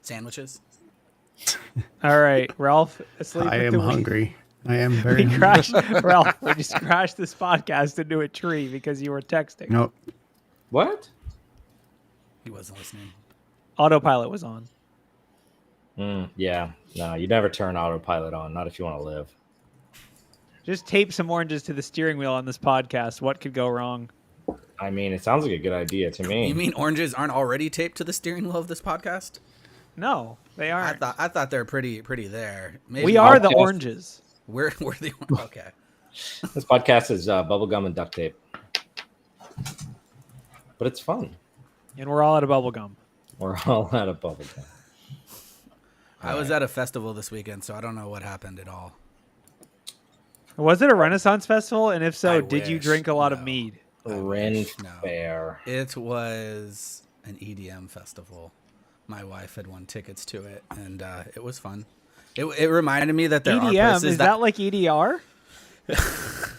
Sandwiches. All right, Ralph. Asleep I with am the hungry. I am very We hungry. crashed, Ralph. We just crashed this podcast into a tree because you were texting. Nope. What? He wasn't listening. Autopilot was on. Yeah. No, you never turn autopilot on. Not if you want to live. Just tape some oranges to the steering wheel on this podcast. What could go wrong? I mean, it sounds like a good idea to me. You mean oranges aren't already taped to the steering wheel of this podcast? No, they aren't. I thought they're pretty there. Maybe We are the Podcast. oranges. We're the okay. This podcast is bubblegum and duct tape. But it's fun. And we're all out of bubble gum. We're all out of bubblegum. I was at a festival this weekend, so I don't know what happened at all. Was it a Renaissance festival? And if so, I did you wish. drink a lot of No. mead? Ren No. Fair. It was an EDM festival. My wife had won tickets to it, and it was fun. It reminded me that there are EDM, places is that like EDR?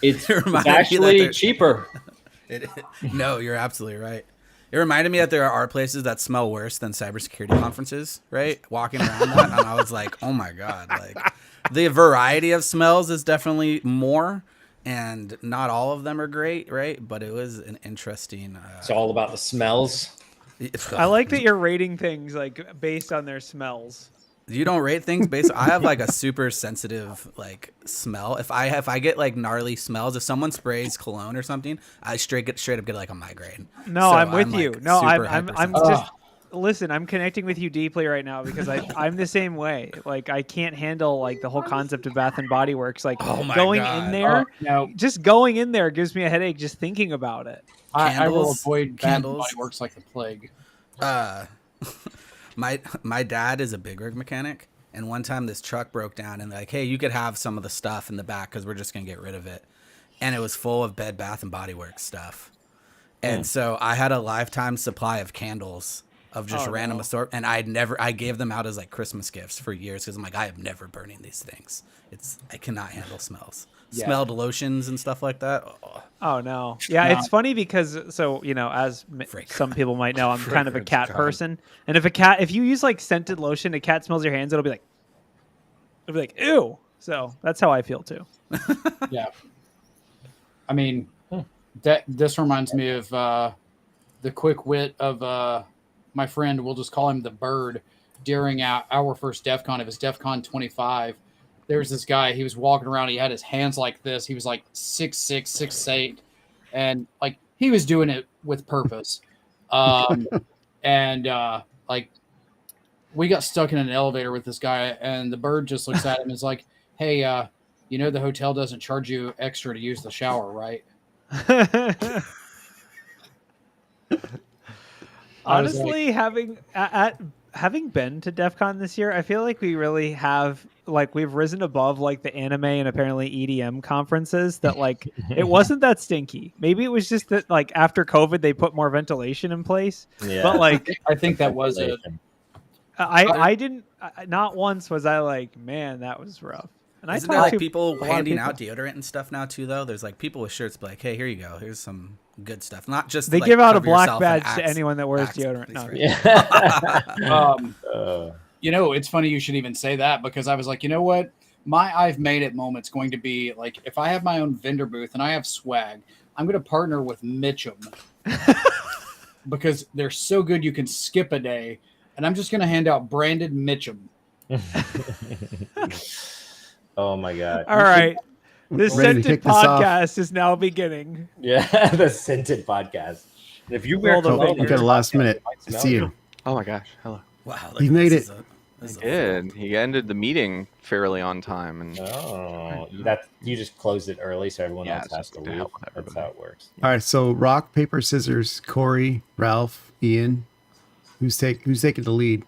It's reminded me that actually there's- cheaper. No, you're absolutely right. It reminded me that there are places that smell worse than cybersecurity conferences, right? Walking around that, and I was like, oh my God. Like, the variety of smells is definitely more, and not all of them are great, right? But it was an interesting... It's all about the smells. I like that you're rating things like based on their smells. You don't rate things based. I have like a super sensitive like smell. If I get like gnarly smells, if someone sprays cologne or something, I straight up get like a migraine. No, So I'm with you. like, No, super I'm hypersensitive. just listen. I'm connecting with you deeply right now because I'm the same way. Like I can't handle like the whole concept of Bath and Body Works. Like Oh my going God. in there, No, just going in there gives me a headache just thinking about it. I will Candles? avoid Bath and Candles? Body Works like the plague. My dad is a big rig mechanic, and one time this truck broke down, and like, hey, you could have some of the stuff in the back because we're just gonna get rid of it, and it was full of Bed Bath and Body Works stuff, and so I had a lifetime supply of candles of just Oh, random no. assortment, and I gave them out as like Christmas gifts for years because I'm like, I am never burning these things. I cannot handle smells. Yeah. Smelled lotions and stuff like that. Oh. Oh no. Yeah, No. it's funny because as Fragrance. some people might know, I'm kind of a Fragrance cat god. person, and if you use like scented lotion, a cat smells your hands, it'll be like ew. So that's how I feel too. Yeah. I mean, this reminds me of the quick wit of my friend. We'll just call him the Bird. During our first DEF CON, it was DEF CON 25. There's this guy, he was walking around, he had his hands like this. He was like 6'6", 6'8", and like he was doing it with purpose. And like we got stuck in an elevator with this guy, and the Bird just looks at him and is like, hey, the hotel doesn't charge you extra to use the shower, right? Honestly, having been to DEF CON this year, I feel like we really have we've risen above like the anime and apparently EDM conferences that like it wasn't that stinky. Maybe it was just that like after COVID they put more ventilation in place. Yeah. But like I think that was it. I didn't not once was I like, man, that was rough. And Isn't I there talked like to people a lot of handing people. out deodorant and stuff now too? Though there's like people with shirts, like, hey, here you go, here's some good stuff. Not just They like, give out a cover black yourself and badge to Axe- anyone that wears Axe, deodorant. please, No. right. Yeah. It's funny you should even say that, because I was like, you know what? My I've made it moment's going to be like, if I have my own vendor booth and I have swag, I'm going to partner with Mitchum because they're so good you can skip a day, and I'm just going to hand out branded Mitchum. Oh my God. All right. The Ready to scented kick this off? podcast is now beginning. Yeah, the scented podcast. If you wear Roll the cologne, finger. You got a last minute. I might smell See you. you. Oh my gosh, hello. Wow, You made this it. is a Did he ended the meeting fairly on time and Oh, that you just closed it early, so everyone Yeah, else it's has just to to leave. help with That's everybody. how it works. All right, so rock, paper, scissors, Corey, Ralph, Ian. Who's taking the lead?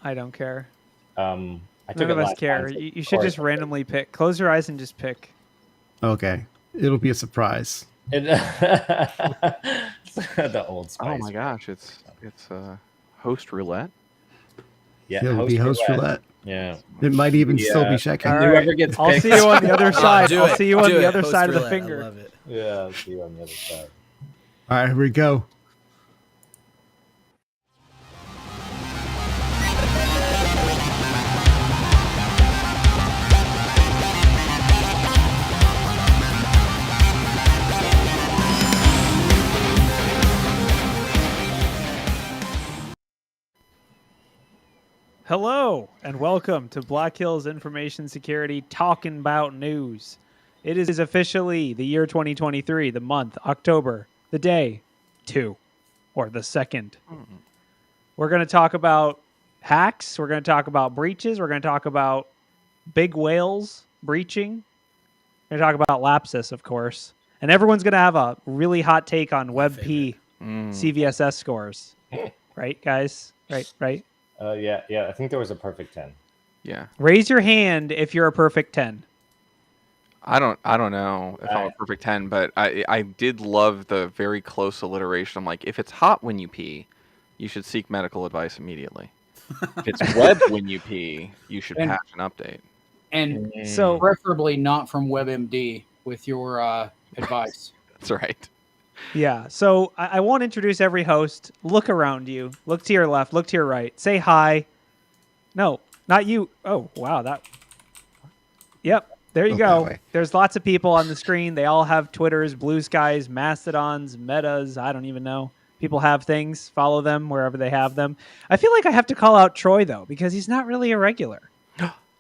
I don't care. I took None it of us last care. time, so You should Corey just took it. randomly pick. Close your eyes and just pick. Okay, it'll be a surprise. the old spice. oh my gosh, it's host roulette. Yeah, It'll be host roulette. Yeah. It might even still Yeah. be checking. All right. Whoever gets I'll picked. see you on the other side. Do I'll it. see you on Do the it. other Host side of the roulette. I finger. love it. Yeah, I'll see you on the other side. All right, here we go. Hello and welcome to Black Hills Information Security Talkin Bout News. It is officially the year 2023, the month, October, the day 2, or the 2nd. We're going to talk about hacks. We're going to talk about breaches. We're going to talk about big whales breaching. We're going to talk about LAPSUS, of course. And everyone's going to have a really hot take on WebP CVSS scores. Right, guys? Right? Yeah. I think there was a perfect 10. Yeah. Raise your hand if you're a perfect 10. I don't know if I'm a perfect 10, but I did love the very close alliteration. I'm like, if it's hot when you pee, you should seek medical advice immediately. If it's web when you pee, you should patch an update. And So preferably not from WebMD with your advice. That's right. yeah, so I won't introduce every host. Look around you. Look to your left. Look to your right. Say hi. No, not you. Oh, wow. Yep, there you go. There's lots of people on the screen. They all have Twitters, Blue Skies, Mastodons, Metas. I don't even know. People have things. Follow them wherever they have them. I feel like I have to call out Troy, though, because he's not really a regular.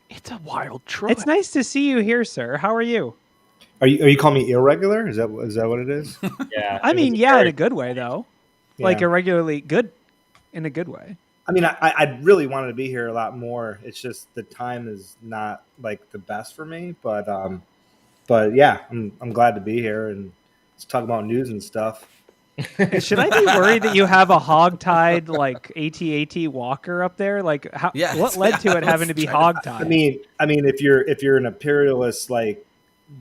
It's a wild Troy. It's nice to see you here, sir. How are you? Are you calling me irregular? Is that what it is? Yeah. I mean, yeah, in a good way, though. Yeah. Like irregularly good in a good way. I mean, I really wanted to be here a lot more. It's just the time is not like the best for me, but yeah, I'm glad to be here and let's talk about news and stuff. Should I be worried that you have a hog-tied like AT-AT walker up there? Like, what led to it having to be hog-tied? I mean, if you're an imperialist, like,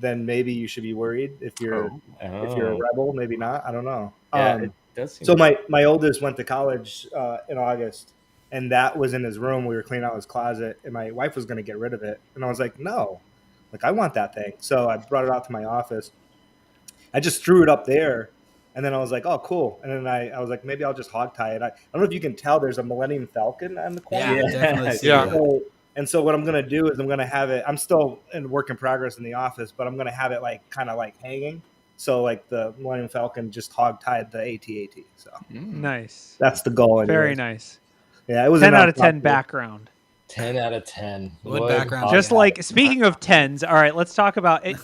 then maybe you should be worried. If you're a rebel, maybe not. I don't know. Yeah, it does seem So my oldest went to college in August, and that was in his room. We were cleaning out his closet, and my wife was going to get rid of it, and I was like, no, like I want that thing. So I brought it out to my office. I just threw it up there. And then I was like, oh, cool. And then I was like, maybe I'll just hog tie it. I don't know if you can tell there's a Millennium Falcon on the corner. Yeah, definitely. See Yeah. that. So what I'm going to do is I'm going to have it. I'm still in work in progress in the office, but I'm going to have it like kind of like hanging. So like the Millennium Falcon just hog tied the AT-AT. So Nice. that's the goal. Anyways. Very nice. Yeah, it was 10 enough out of 10 to- background. 10 out of 10. What background? Just like, speaking of 10s, all right, let's talk about it.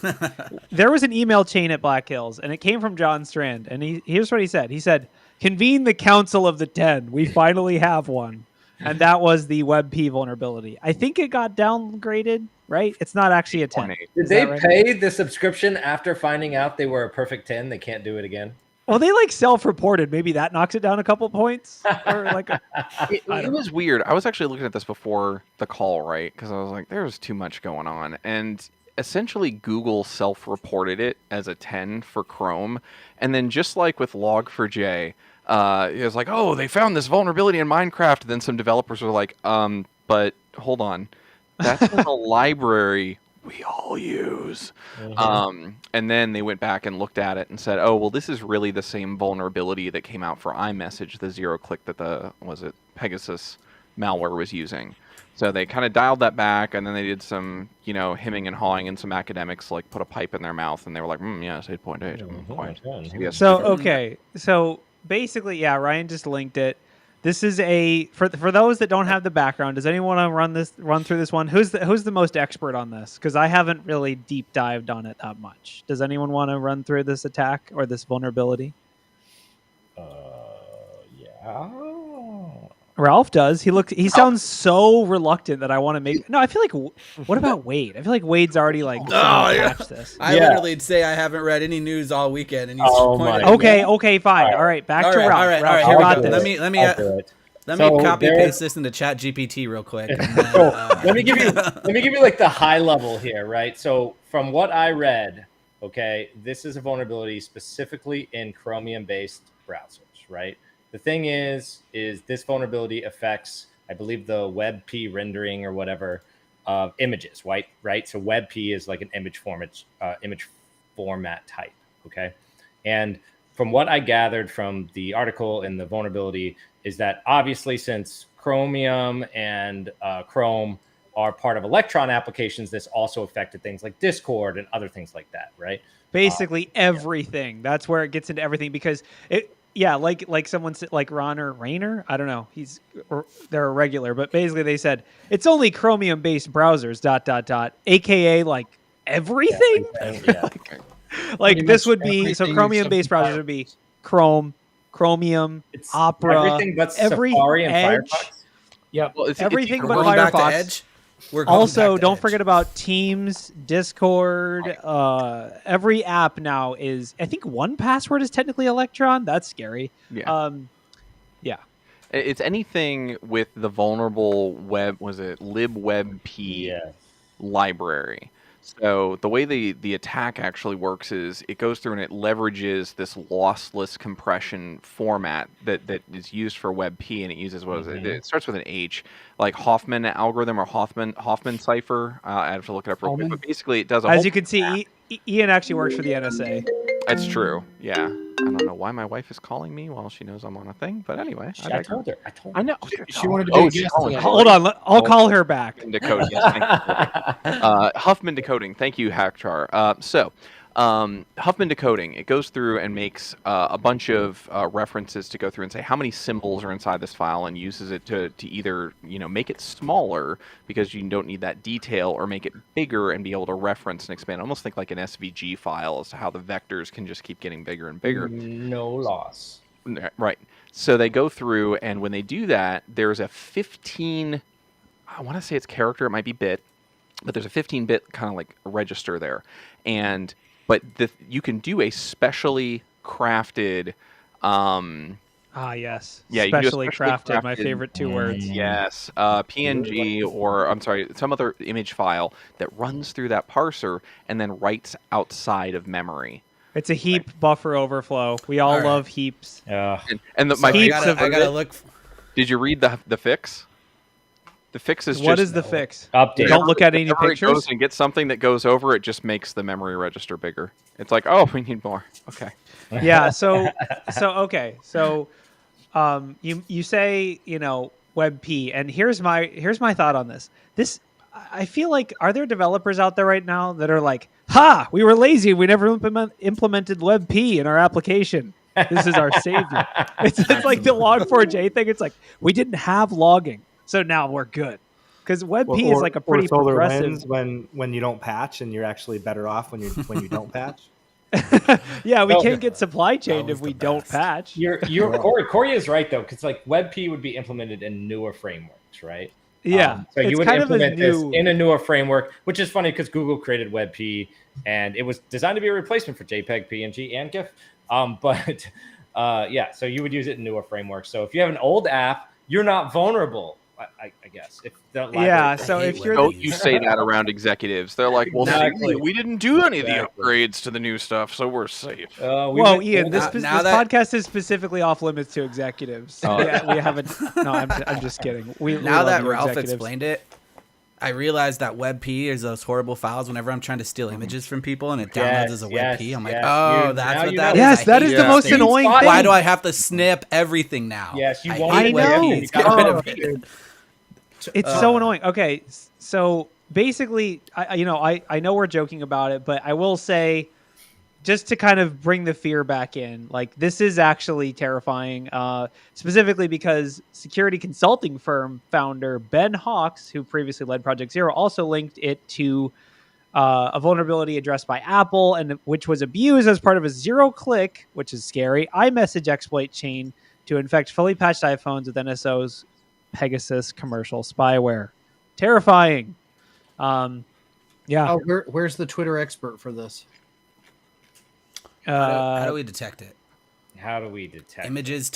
There was an email chain at Black Hills, and it came from John Strand. And here's what he said. He said, convene the Council of the 10. We finally have one. And that was the WebP vulnerability. I think it got downgraded, right? It's not actually a 10. Did Is they that right? pay the subscription after finding out they were a perfect 10? They can't do it again? Well, they like self-reported. Maybe that knocks it down a couple points. Or like It was weird. I was actually looking at this before the call, right? Because I was like, there's too much going on. And essentially, Google self-reported it as a 10 for Chrome. And then just like with Log4j, it was like, oh, they found this vulnerability in Minecraft. And then some developers were like, but hold on. That's in the library we all use. And then they went back and looked at it and said, oh, well, this is really the same vulnerability that came out for iMessage, the zero-click that Pegasus malware was using. So they kind of dialed that back, and then they did some, hemming and hawing, and some academics like put a pipe in their mouth, and they were like, yes, 8.8. Quite. Yes. So, okay. So basically, yeah, Ryan just linked it. This is for those that don't have the background. Does anyone want to run through this one? Who's the most expert on this? Because I haven't really deep dived on it that much. Does anyone want to run through this attack or this vulnerability? Yeah. Ralph does. He sounds so reluctant that I want to make. No, I feel like. What about Wade? I feel like Wade's already like. Patched this. I literally say I haven't read any news all weekend, and he's pointed at me. Okay, fine. All right, back to Ralph. All right. Ralph, Here we got go. this. Let me copy paste this into Chat GPT real quick. And then, let me give you like the high level here, right? So from what I read, okay, this is a vulnerability specifically in Chromium-based browsers, right? The thing is this vulnerability affects, I believe, the WebP rendering or whatever of images, right? So WebP is like an image format type, okay? And from what I gathered from the article and the vulnerability is that obviously since Chromium and Chrome are part of Electron applications, this also affected things like Discord and other things like that, right? Basically everything. That's where it gets into everything because Yeah, like someone said, like Ron or Rainer. I don't know. They're a regular, but basically they said it's only Chromium based browsers. ... AKA like everything. Yeah. Like Pretty this much would be so everything Chromium based except browsers would be Chrome, Chromium, It's Opera, everything but every Safari and Edge, Firefox. Yep. Well, everything We're but going back to Firefox. Edge. We're going Also, back to don't Edge. forget about Teams, Discord. Every app now is, I think, 1Password is technically Electron. That's scary. Yeah. Yeah. It's anything with the vulnerable libwebp Yes. library. So the way the attack actually works is it goes through and it leverages this lossless compression format that is used for WebP, and it uses it starts with an H, like Hoffman algorithm or Hoffman cipher. I have to look it up real quick, but basically it does a As whole you can see, Ian actually works for the NSA. That's true. Yeah. I don't know why my wife is calling me while she knows I'm on a thing, but anyway. I told her. I know. She wanted to be a guest today. Hold on, I'll call her back. Huffman decoding. Yes, thank you. Huffman decoding. Thank you, Hackchar. So, Huffman decoding. It goes through and makes a bunch of references to go through and say how many symbols are inside this file, and uses it to either make it smaller because you don't need that detail, or make it bigger and be able to reference and expand. Almost think like an SVG file as to how the vectors can just keep getting bigger and bigger. No loss. Right. So they go through, and when they do that, there's a 15, I want to say it's character, it might be bit, but there's a 15-bit kind of like register there. But you can do a specially crafted... Yes. Yeah, you can do a Specially specially crafted, my favorite two words. Yes. PNG, or I'm sorry, some other image file that runs through that parser and then writes outside of memory. It's a heap buffer overflow. We all love heaps. Yeah. And So heaps I gotta look. Did you read the fix? The fix is What is the fix? Update. Don't look at any whenever pictures. It goes and gets something that goes over, it just makes the memory register bigger. It's like, oh, we need more. Okay. Yeah. So okay. So, you say WebP, and here's my thought on this. I feel like, are there developers out there right now that are like, ha, we were lazy, we never implemented WebP in our application. This is our savior. It's like the Log4j thing. It's like, we didn't have logging, so now we're good. Because WebP is like a pretty progressive. When you don't patch, and you're actually better off when you don't patch. Yeah, we can't get supply chained if we don't patch. Corey is right though, because like WebP would be implemented in newer frameworks, right? Yeah, so you it's would kind of implement this new in a newer framework, which is funny because Google created WebP, and it was designed to be a replacement for JPEG, PNG, and GIF. So you would use it in newer frameworks. So if you have an old app, you're not vulnerable. I guess. If so if you're don't you say that around executives? They're like, well, Exactly. we didn't do any of the upgrades to the new stuff, so we're safe. Ian, this podcast is specifically off limits to executives. Yeah, we haven't. No, I'm just kidding. Now that Ralph explained it, I realized that WebP is those horrible files whenever I'm trying to steal images from people and it downloads as a WebP. I'm like, that's what that is. Yes, that is the most annoying thing. Why do I have to snip everything now? Yes, you won't. I know. Get rid of it. It's so annoying. Okay, so basically, I know we're joking about it, but I will say, just to kind of bring the fear back in, like, this is actually terrifying, specifically because security consulting firm founder Ben Hawks, who previously led Project Zero, also linked it to a vulnerability addressed by Apple, and which was abused as part of a zero-click, which is scary, iMessage exploit chain to infect fully patched iPhones with NSO's Pegasus commercial spyware. Terrifying. Yeah. Oh, where's the Twitter expert for this? How do we detect it? How do we detect images?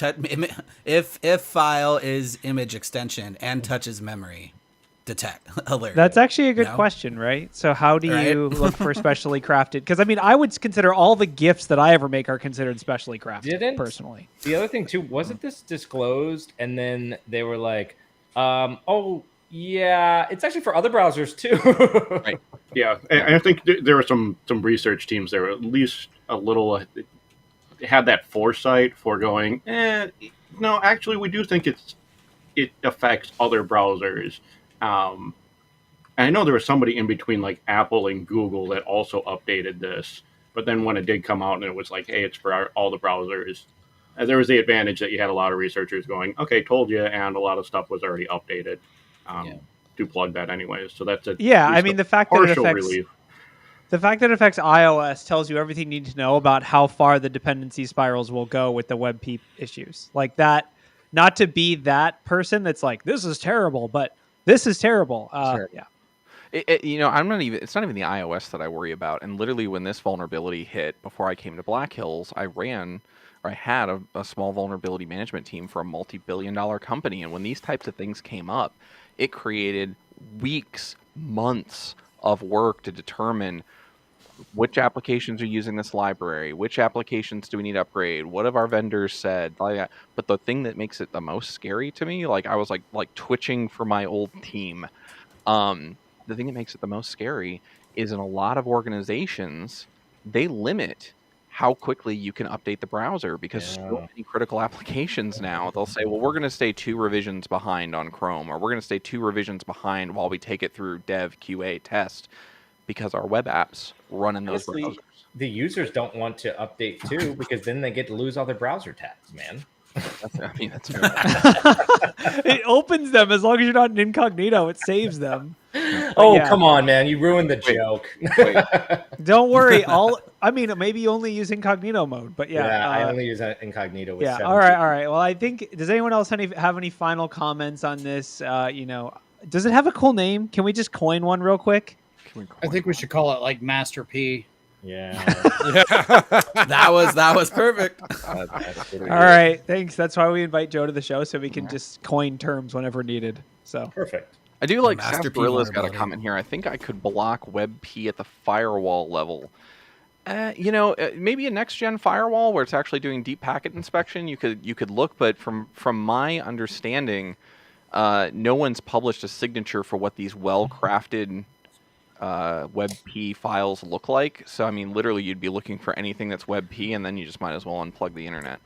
If file is image extension and touches memory, detect alert. That's actually a good question, right? So how do you look for specially crafted? Because I mean, I would consider all the GIFs that I ever make are considered specially crafted. Personally, the other thing too, wasn't this disclosed? And then they were like, "Oh, yeah, it's actually for other browsers too." Right. Yeah, and I think there were some research teams that were at least a little had that foresight for going. No, actually, we do think it affects other browsers. And I know there was somebody in between like Apple and Google that also updated this, but then when it did come out and it was like, hey, it's for all the browsers, there was the advantage that you had a lot of researchers going, okay, told you, and a lot of stuff was already updated to plug that anyways. So that's I mean, the fact that it partial affects relief. the fact that it affects iOS tells you everything you need to know about how far the dependency spirals will go with the WebP issues. Like that, not to be that person that's like, this is terrible, but this is terrible. Sure. Yeah. It's not even the iOS that I worry about. And literally when this vulnerability hit, before I came to Black Hills, I had a small vulnerability management team for a multi-billion-dollar company. And when these types of things came up, it created weeks, months of work to determine which applications are using this library, which applications do we need to upgrade, what have our vendors said, like that. But the thing that makes it the most scary to me, like I was like twitching for my old team. The thing that makes it the most scary is in a lot of organizations, they limit how quickly you can update the browser because so many critical applications now, they'll say, well, we're going to stay 2 revisions behind on Chrome, or we're going to stay 2 revisions behind while we take it through dev, QA, test, because our web apps run in those browsers. The users don't want to update too because then they get to lose all their browser tabs, man. That's fair. It opens them as long as you're not in incognito. It saves them. Come on, man! You ruined the joke. Don't worry. Maybe you only use incognito mode, but I only use incognito. With 17. All right. Well, I think. Does anyone else have any final comments on this? Does it have a cool name? Can we just coin one real quick? I think we should call it like Master P. Yeah. That was perfect. All right, thanks. That's why we invite Joe to the show, so we can just coin terms whenever needed. So perfect. I do like Sarsaparillas got a comment here. I think I could block WebP at the firewall level. Maybe a next-gen firewall where it's actually doing deep packet inspection. You could look, but from my understanding, no one's published a signature for what these well-crafted WebP files look like. So I mean, literally, you'd be looking for anything that's WebP, and then you just might as well unplug the internet.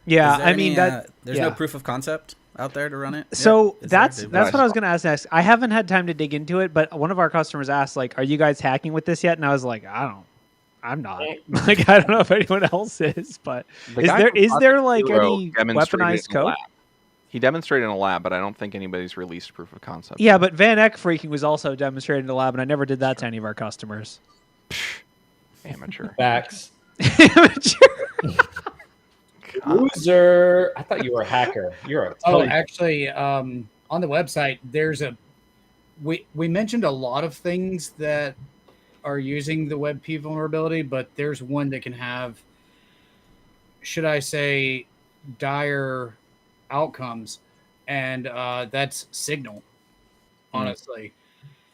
Yeah, there's no proof of concept out there to run it. So that's what I was going to ask next. I haven't had time to dig into it, but one of our customers asked, like, "Are you guys hacking with this yet?" And I was like, I'm not. Like, I don't know if anyone else is, but is there like any weaponized code? He demonstrated in a lab, but I don't think anybody's released proof of concept. Yeah, but Van Eck freaking was also demonstrated in a lab, and I never did that to any of our customers. Amateur. Facts. Amateur. Loser. I thought you were a hacker. You're a actually, on the website, there's we mentioned a lot of things that are using the WebP vulnerability, but there's one that can have, should I say, dire outcomes, and that's Signal. Honestly,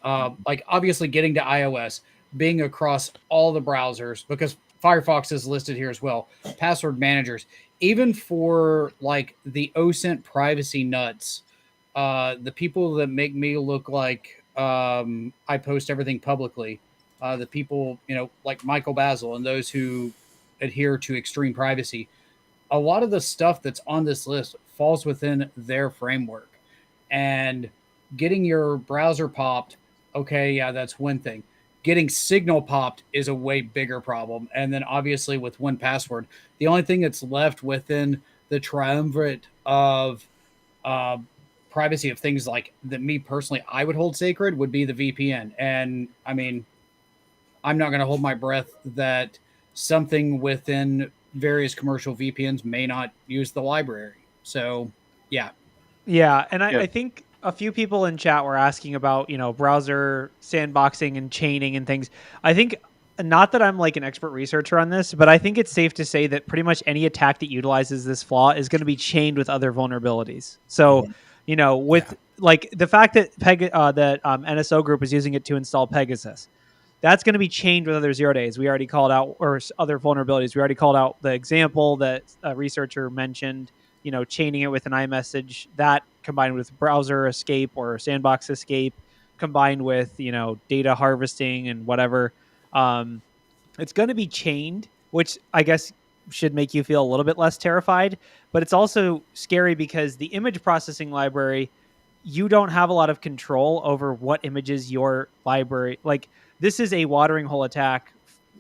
like obviously getting to iOS, being across all the browsers, because Firefox is listed here as well. Password managers, even for like the OSINT privacy nuts, the people that make me look like I post everything publicly, the people like Michael Basil and those who adhere to extreme privacy. A lot of the stuff that's on this list falls within their framework, and getting your browser popped, okay, yeah, that's one thing. Getting Signal popped is a way bigger problem. And then obviously with 1Password, the only thing that's left within the triumvirate of privacy of things like that me personally, I would hold sacred would be the VPN. And I mean, I'm not going to hold my breath that something within various commercial VPNs may not use the library. So, yeah. Yeah, and I think a few people in chat were asking about, browser sandboxing and chaining and things. I think, not that I'm like an expert researcher on this, but I think it's safe to say that pretty much any attack that utilizes this flaw is going to be chained with other vulnerabilities. So, like the fact that NSO Group is using it to install Pegasus, that's going to be chained with other 0 days. We already called out, or other vulnerabilities. We already called out the example that a researcher mentioned, chaining it with an iMessage, that combined with browser escape or sandbox escape, combined with, data harvesting and whatever. It's going to be chained, which I guess should make you feel a little bit less terrified. But it's also scary because the image processing library, you don't have a lot of control over what images your library, like, this is a watering hole attack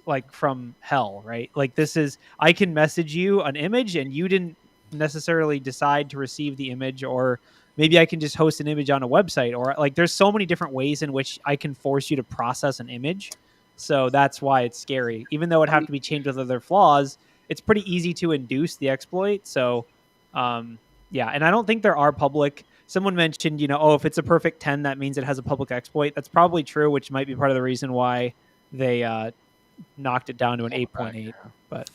like from hell, right? Like this is, I can message you an image and you didn't necessarily decide to receive the image, or maybe I can just host an image on a website, or like there's so many different ways in which I can force you to process an image. So that's why it's scary. Even though it'd have to be changed with other flaws, it's pretty easy to induce the exploit. So yeah, and I don't think there are public. Someone mentioned, oh, if it's a perfect 10, that means it has a public exploit. That's probably true, which might be part of the reason why they knocked it down to an 8.8. But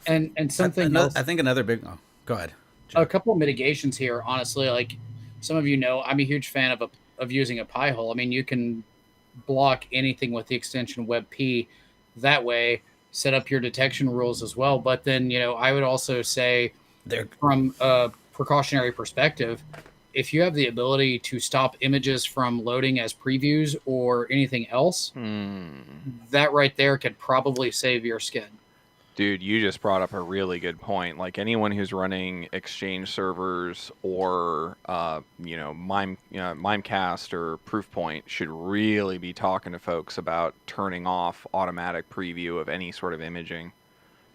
and something else. I think another big. Oh, go ahead. A couple of mitigations here, honestly. Like some of you know, I'm a huge fan of using a Pi-hole. I mean, you can block anything with the extension WebP. That way, set up your detection rules as well. But then, I would also say, from a precautionary perspective, if you have the ability to stop images from loading as previews or anything else, that right there could probably save your skin. Dude, you just brought up a really good point. Like anyone who's running Exchange servers or Mimecast or Proofpoint should really be talking to folks about turning off automatic preview of any sort of imaging.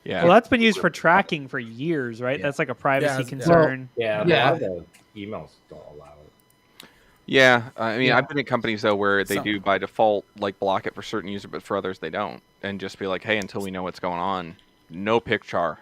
Yeah. Well, that's been used for tracking for years, right? That's like a privacy concern. A lot of the emails don't allow it. Yeah, I mean, I've been at companies though where they do by default like block it for certain users, but for others they don't, and just be like, hey, until we know what's going on, no picture.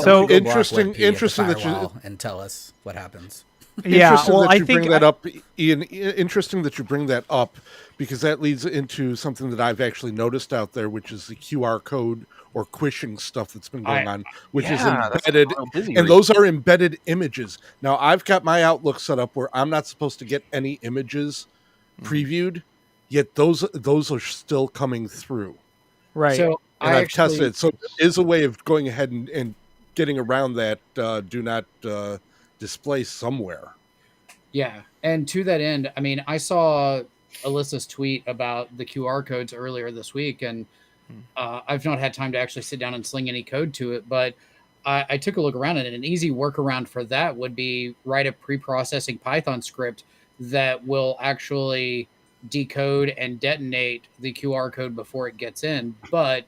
So interesting that you and tell us what happens. Yeah, well, I think that up, Ian. Interesting that you bring that up, because that leads into something that I've actually noticed out there, which is the QR code or quishing stuff that's been going on, which is embedded, and those are embedded images. Now, I've got my Outlook set up where I'm not supposed to get any images previewed, yet those are still coming through. Right. So I've tested it. So there is a way of going ahead and getting around that do not display somewhere. Yeah. And to that end, I mean, I saw Alyssa's tweet about the QR codes earlier this week, and I've not had time to actually sit down and sling any code to it, but I took a look around at it. An easy workaround for that would be write a pre-processing Python script that will actually decode and detonate the QR code before it gets in. But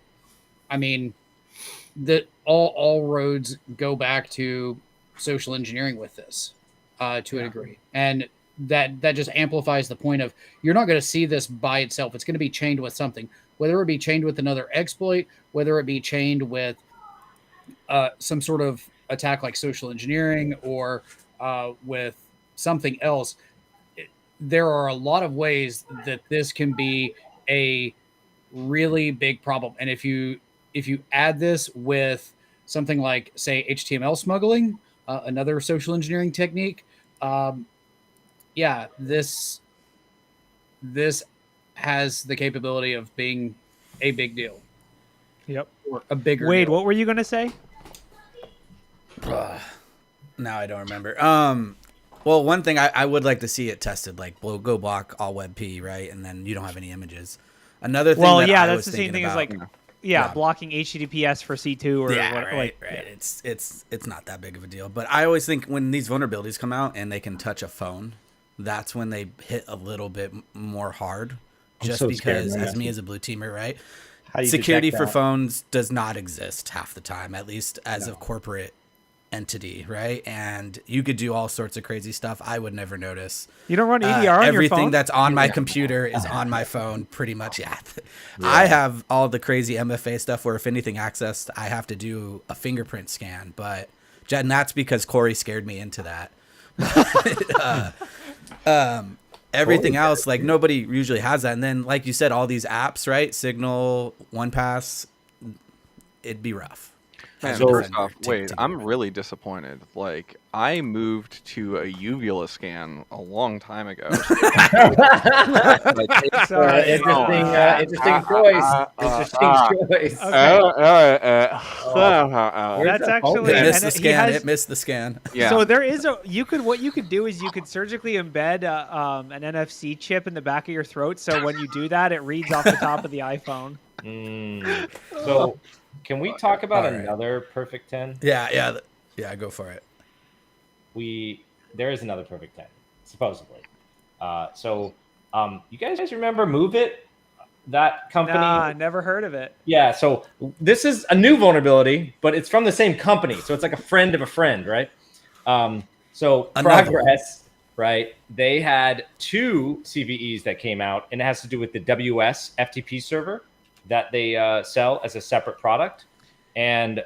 I mean, that all roads go back to social engineering with this to a degree, and that just amplifies the point of you're not going to see this by itself. It's going to be chained with something, whether it be chained with another exploit, whether it be chained with some sort of attack like social engineering or with something else. There are a lot of ways that this can be a really big problem. And if you add this with something like, say, HTML smuggling, another social engineering technique, this has the capability of being a big deal. Yep. Or a bigger Wade, deal. what were you going to say? Now I don't remember. Well, one thing I would like to see it tested, like go block all WebP, right? And then you don't have any images. Another thing that's the same thing as like blocking HTTPS for C2 or right. It's not that big of a deal. But I always think when these vulnerabilities come out and they can touch a phone, that's when they hit a little bit more hard. Just because, as me as a blue teamer, right? Security for phones does not exist half the time, at least as a corporate entity, right? And you could do all sorts of crazy stuff. I would never notice. You don't run EDR on your phone? Everything that's on my computer is on my phone, pretty much. Yeah. I have all the crazy MFA stuff where if anything accessed, I have to do a fingerprint scan. But and that's because Corey scared me into that. Everything else, like nobody usually has that. And then, like you said, all these apps, right? Signal, OnePass, it'd be rough. Man, first off, wait, I'm really disappointed. Like, I moved to a uvula scan a long time ago. Interesting choice. That's actually it missed the scan. Yeah. So there is what you could do is you could surgically embed an NFC chip in the back of your throat. So when you do that, it reads off the top of the iPhone. So. Can we talk about another perfect 10? Yeah, go for it. There is another perfect 10, supposedly. You guys remember Move It? that company. Nah, never heard of it. Yeah, so this is a new vulnerability, but it's from the same company, so it's like a friend of a friend, right? So Another Progress, right? They had 2 CVEs that came out, and it has to do with the WS FTP server that they sell as a separate product, and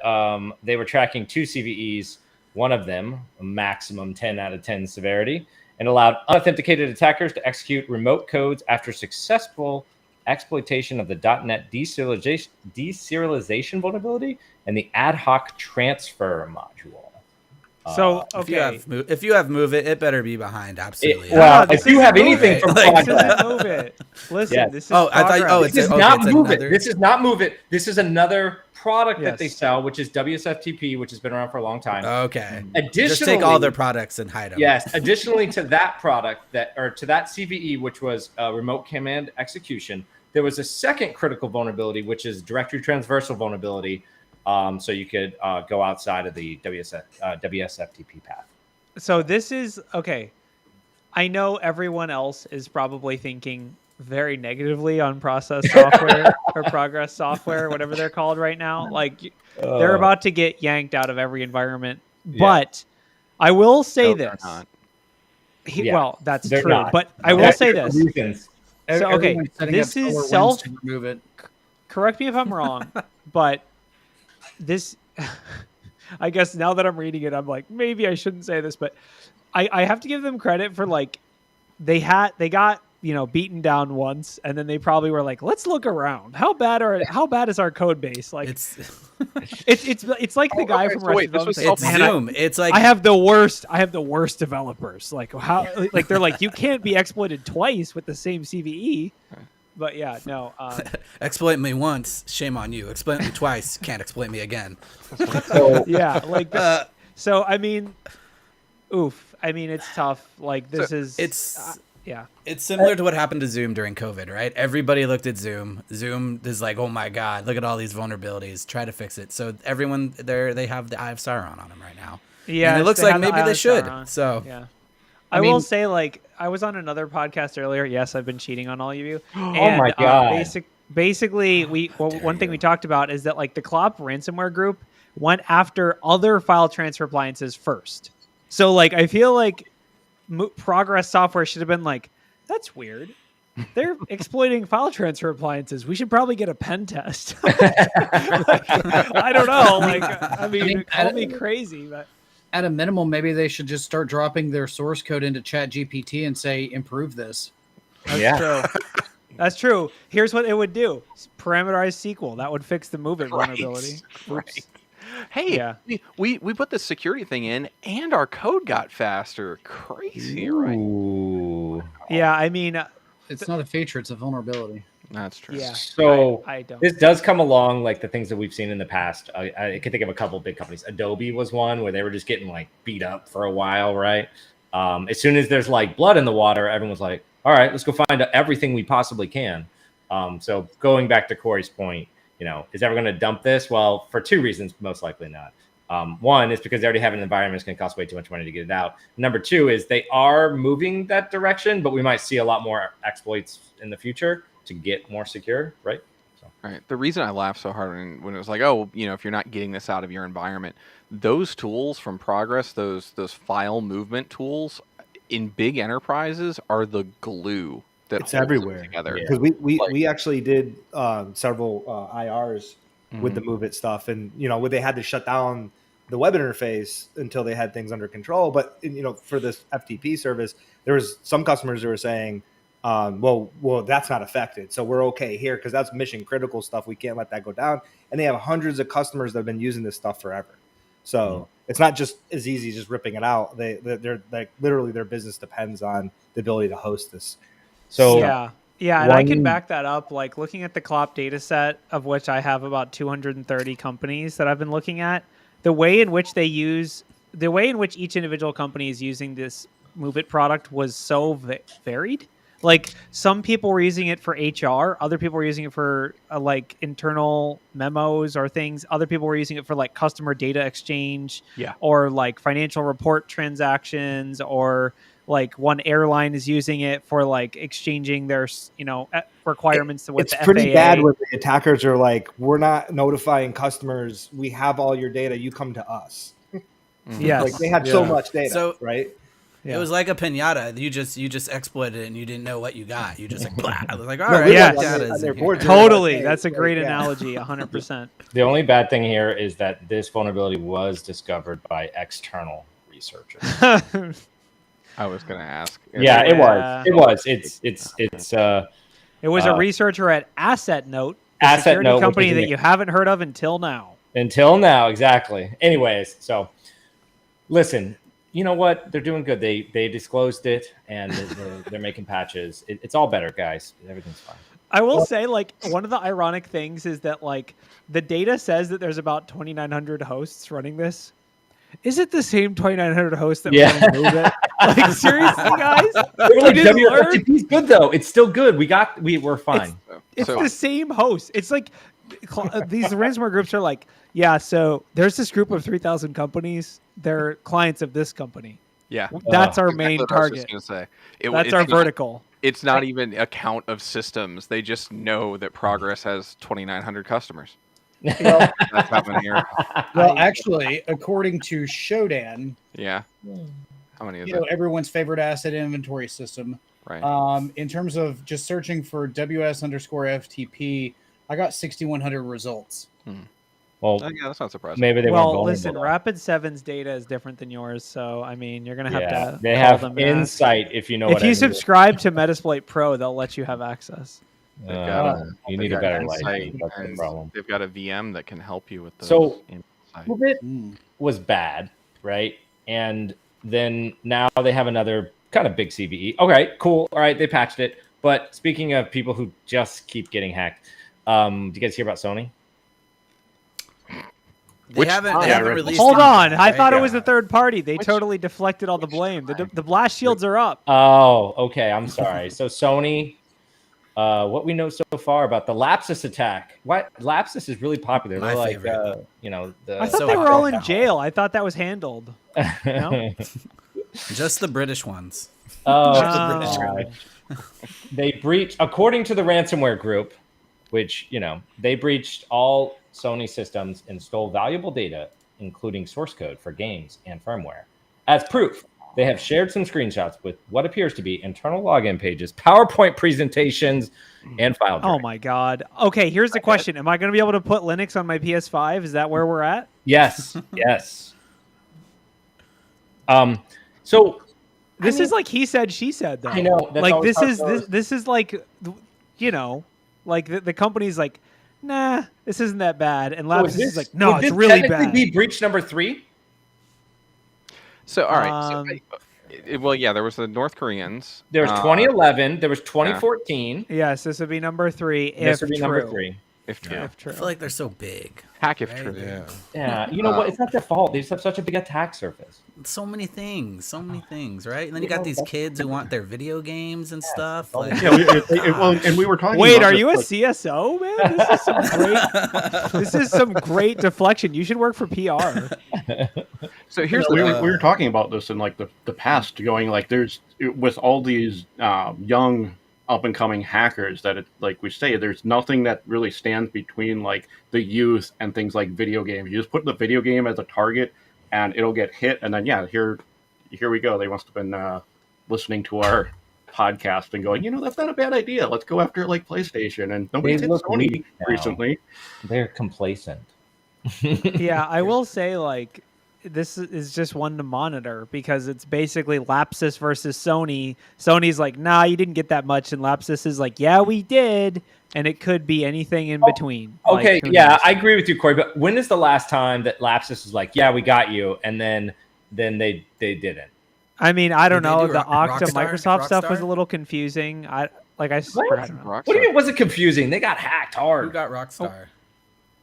they were tracking 2 CVEs. One of them, a maximum 10 out of 10 severity, and allowed unauthenticated attackers to execute remote codes after successful exploitation of the .NET deserialization vulnerability and the ad hoc transfer module. So okay, if you have move it better be behind. Absolutely. If you have anything from Progress, Progress, move it. Listen, Yes. this is this is not move it. This is not move it. This is another product that they Yes. sell, which is WSFTP, which has been around for a long time. Okay. Additionally, Just take all their products and hide them. Yes. Additionally to that product to that CVE, which was remote command execution, there was a second critical vulnerability, which is directory transversal vulnerability. So you could go outside of the WSFTP path. So this is okay. I know everyone else is probably thinking very negatively on process software or progress software, whatever they're called right now. Like they're about to get yanked out of every environment. Yeah. But I will say No, they're this. not. Well, that's They're true. not. But I will say this. Reasons. So okay, Everyone's setting this up solar is winds self. to remove it. Correct me if I'm wrong, but this. I guess now that I'm reading it, I'm like, maybe I shouldn't say this, but I have to give them credit for like they got beaten down once, and then they probably were like, let's look around. How bad is our code base? Like it's like the guy from wait, this was It's Zoom. It's like I have the worst developers. Like how like they're like you can't be exploited twice with the same CVE. But yeah, no. exploit me once, shame on you. Exploit me twice, can't exploit me again. Yeah, like so. I mean, oof. I mean, it's tough. Like this yeah. It's similar to what happened to Zoom during COVID, right? Everybody looked at Zoom. Zoom is like, oh my God, look at all these vulnerabilities. Try to fix it. So everyone there, they have the Eye of Sauron on them right now. Yeah, and it looks they like have the maybe Eye they of should. Sauron. So Yeah. I will mean- say, like, I was on another podcast earlier. Yes, I've been cheating on all of you. Oh my God. Basically, one thing we talked about is that like the Clop ransomware group went after other file transfer appliances first. So like, I feel like Progress Software should have been like, that's weird. They're exploiting file transfer appliances. We should probably get a pen test. I don't know. Like, I mean, call me crazy, but. At a minimum, maybe they should just start dropping their source code into ChatGPT and say, improve this. That's true. That's true. Here's what it would do. Parameterized SQL. That would fix the move it vulnerability. Right. Hey, Yeah. we put the security thing in and our code got faster. Crazy, right? Ooh. Yeah, I mean, It's not a feature, it's a vulnerability. That's true. yeah. So I don't. this does come along like the things that we've seen in the past. I can think of a couple of big companies. Adobe was one where they were just getting like beat up for a while, right? As soon as there's like blood in the water, everyone's like, all right, let's go find everything we possibly can. So going back to Corey's point, is everyone going to dump this? Well, for 2 reasons, most likely not. One is because they already have an environment. It's going to cost way too much money to get it out. Number 2 is they are moving that direction, but we might see a lot more exploits in the future to get more secure, right? So. Right. The reason I laughed so hard when it was like, oh, if you're not getting this out of your environment, those tools from Progress, those file movement tools in big enterprises are the glue that It's holds them everywhere. together. Because we actually did several IRs with the Move It stuff, and they had to shut down the web interface until they had things under control. But for this FTP service, there was some customers who were saying, well, that's not affected, so we're okay here because that's mission critical stuff. We can't let that go down. And they have hundreds of customers that have been using this stuff forever. So it's not just as easy as just ripping it out. They're like literally their business depends on the ability to host this. So yeah, and I can back that up. Like looking at the CLOP data set, of which I have about 230 companies that I've been looking at, the way in which each individual company is using this Move It product was so varied. Like some people were using it for HR, other people were using it for like internal memos or things. Other people were using it for like customer data exchange, Yeah, or like financial report transactions, or like one airline is using it for like exchanging their requirements with It's the pretty FAA. bad when the attackers are like, we're not notifying customers. We have all your data. You come to us. Yes. Like they had so much data, So- right? Yeah. It was like a pinata. You just exploited it and you didn't know what you got. You just like blah. I was like, all No, right, we yeah, looked on data's their in here. boards. Totally. Hey, That's a great yeah. analogy. 100%. The only bad thing here is that this vulnerability was discovered by external researchers. I was going to ask. Yeah, it was. Yeah. It was. It's It was a researcher at Asset Note, the Asset security Note, which company is that an- you haven't heard of until now. until now, exactly. Anyways, so listen, you know what? They're doing good. They disclosed it and they're making patches. It's all better, guys. Everything's fine. I will say, like, one of the ironic things is that, like, the data says that there's about 2,900 hosts running this. Is it the same 2,900 hosts that Yeah. were move it? Like, seriously, guys? Like, didn't learn? WFTP is good though. It's still good. We're fine. It's So- the same host. It's like these ransomware groups are like, yeah, so there's this group of 3,000 companies. They're clients of this company. Yeah. That's our Exactly main what I was just target. gonna say. That's it's our not- vertical. It's not even a count of systems. They just know that Progress has 2,900 customers. That's happening here. Well, actually, according to Shodan, Yeah. How many is you know, it? everyone's favorite asset inventory system. Right. In terms of just searching for WS_FTP, I got 6,100 results. Well, Yeah, that's not surprising. maybe they weren't Well, vulnerable, listen, though. Rapid7's data is different than yours, so I mean, you're gonna have Yeah, to. they call have them and ask. insight if you know If what I you mean. subscribe to Metasploit Pro, they'll let you have access. They've got You they've need a got better light. insight, That's the and problem. They've got a VM that can help you with those. So- insight. Well, it was bad, right? And then now they have another kind of big CVE. Okay, cool. All right, they patched it. But speaking of people who just keep getting hacked, do you guys hear about Sony? They haven't released. Hold on, anything, I right? thought it Yeah. was a third party. They Which- totally deflected all the blame. The blast shields are up. Oh, okay. I'm sorry. So Sony, what we know so far about the LAPSUS attack? What LAPSUS is really popular. My They're like, favorite. the. I thought so they were all in hot. jail. I thought that was handled. No? Just the British ones. Oh, Oh. they breached, according to the ransomware group, which they breached all Sony systems and stole valuable data, including source code for games and firmware. As proof, they have shared some screenshots with what appears to be internal login pages, PowerPoint presentations, and file. Oh my god. Okay, here's the question. Am I going to be able to put Linux on my PS5? Is that where we're at? Yes, yes. So This is like he said, she said, though. I know, that's like always this how it is goes. this is like, like the company's like, nah, this isn't that bad, and would LAPSUS is like, no, would it's this really technically bad. be breach number 3? So, all right. Um, Well, yeah, there was the North Koreans. There was 2011. There was 2014. Yes, this would be number 3 This if would be true. number 3. If true. If true. I feel like they're so big. Hack if Right. true. Yeah. Yeah, you know what? It's not their fault. They just have such a big attack surface. So many things, right? And then you got these kids who want their video games and stuff. Like, Yeah, and we were talking. Wait, about are this, you a like, CSO, man? This is some great deflection. You should work for PR. So here's we the were talking about this in like the past, going like there's with all these young up and coming hackers that like we say, there's nothing that really stands between like the youth and things like video games. You just put the video game as a target and it'll get hit, and then here we go. They must have been listening to our podcast and going, that's not a bad idea. Let's go after like PlayStation, and nobody's They hit look Sony weak now. recently. They're complacent. Yeah, I will say, like, this is just one to monitor because it's basically LAPSUS versus Sony. Sony's like, nah, you didn't get that much, and LAPSUS is like, yeah, we did, and it could be anything in between. Okay, Like, who yeah, knows? I agree with you, Corey. But when is the last time that LAPSUS was like, "Yeah, we got you," and then they didn't? I mean, I don't Did they know. do The Okta Rockstar? Microsoft stuff was Rockstar? a little confusing. I What? don't know. What do you mean? Was it confusing? They got hacked who hard. got Rockstar?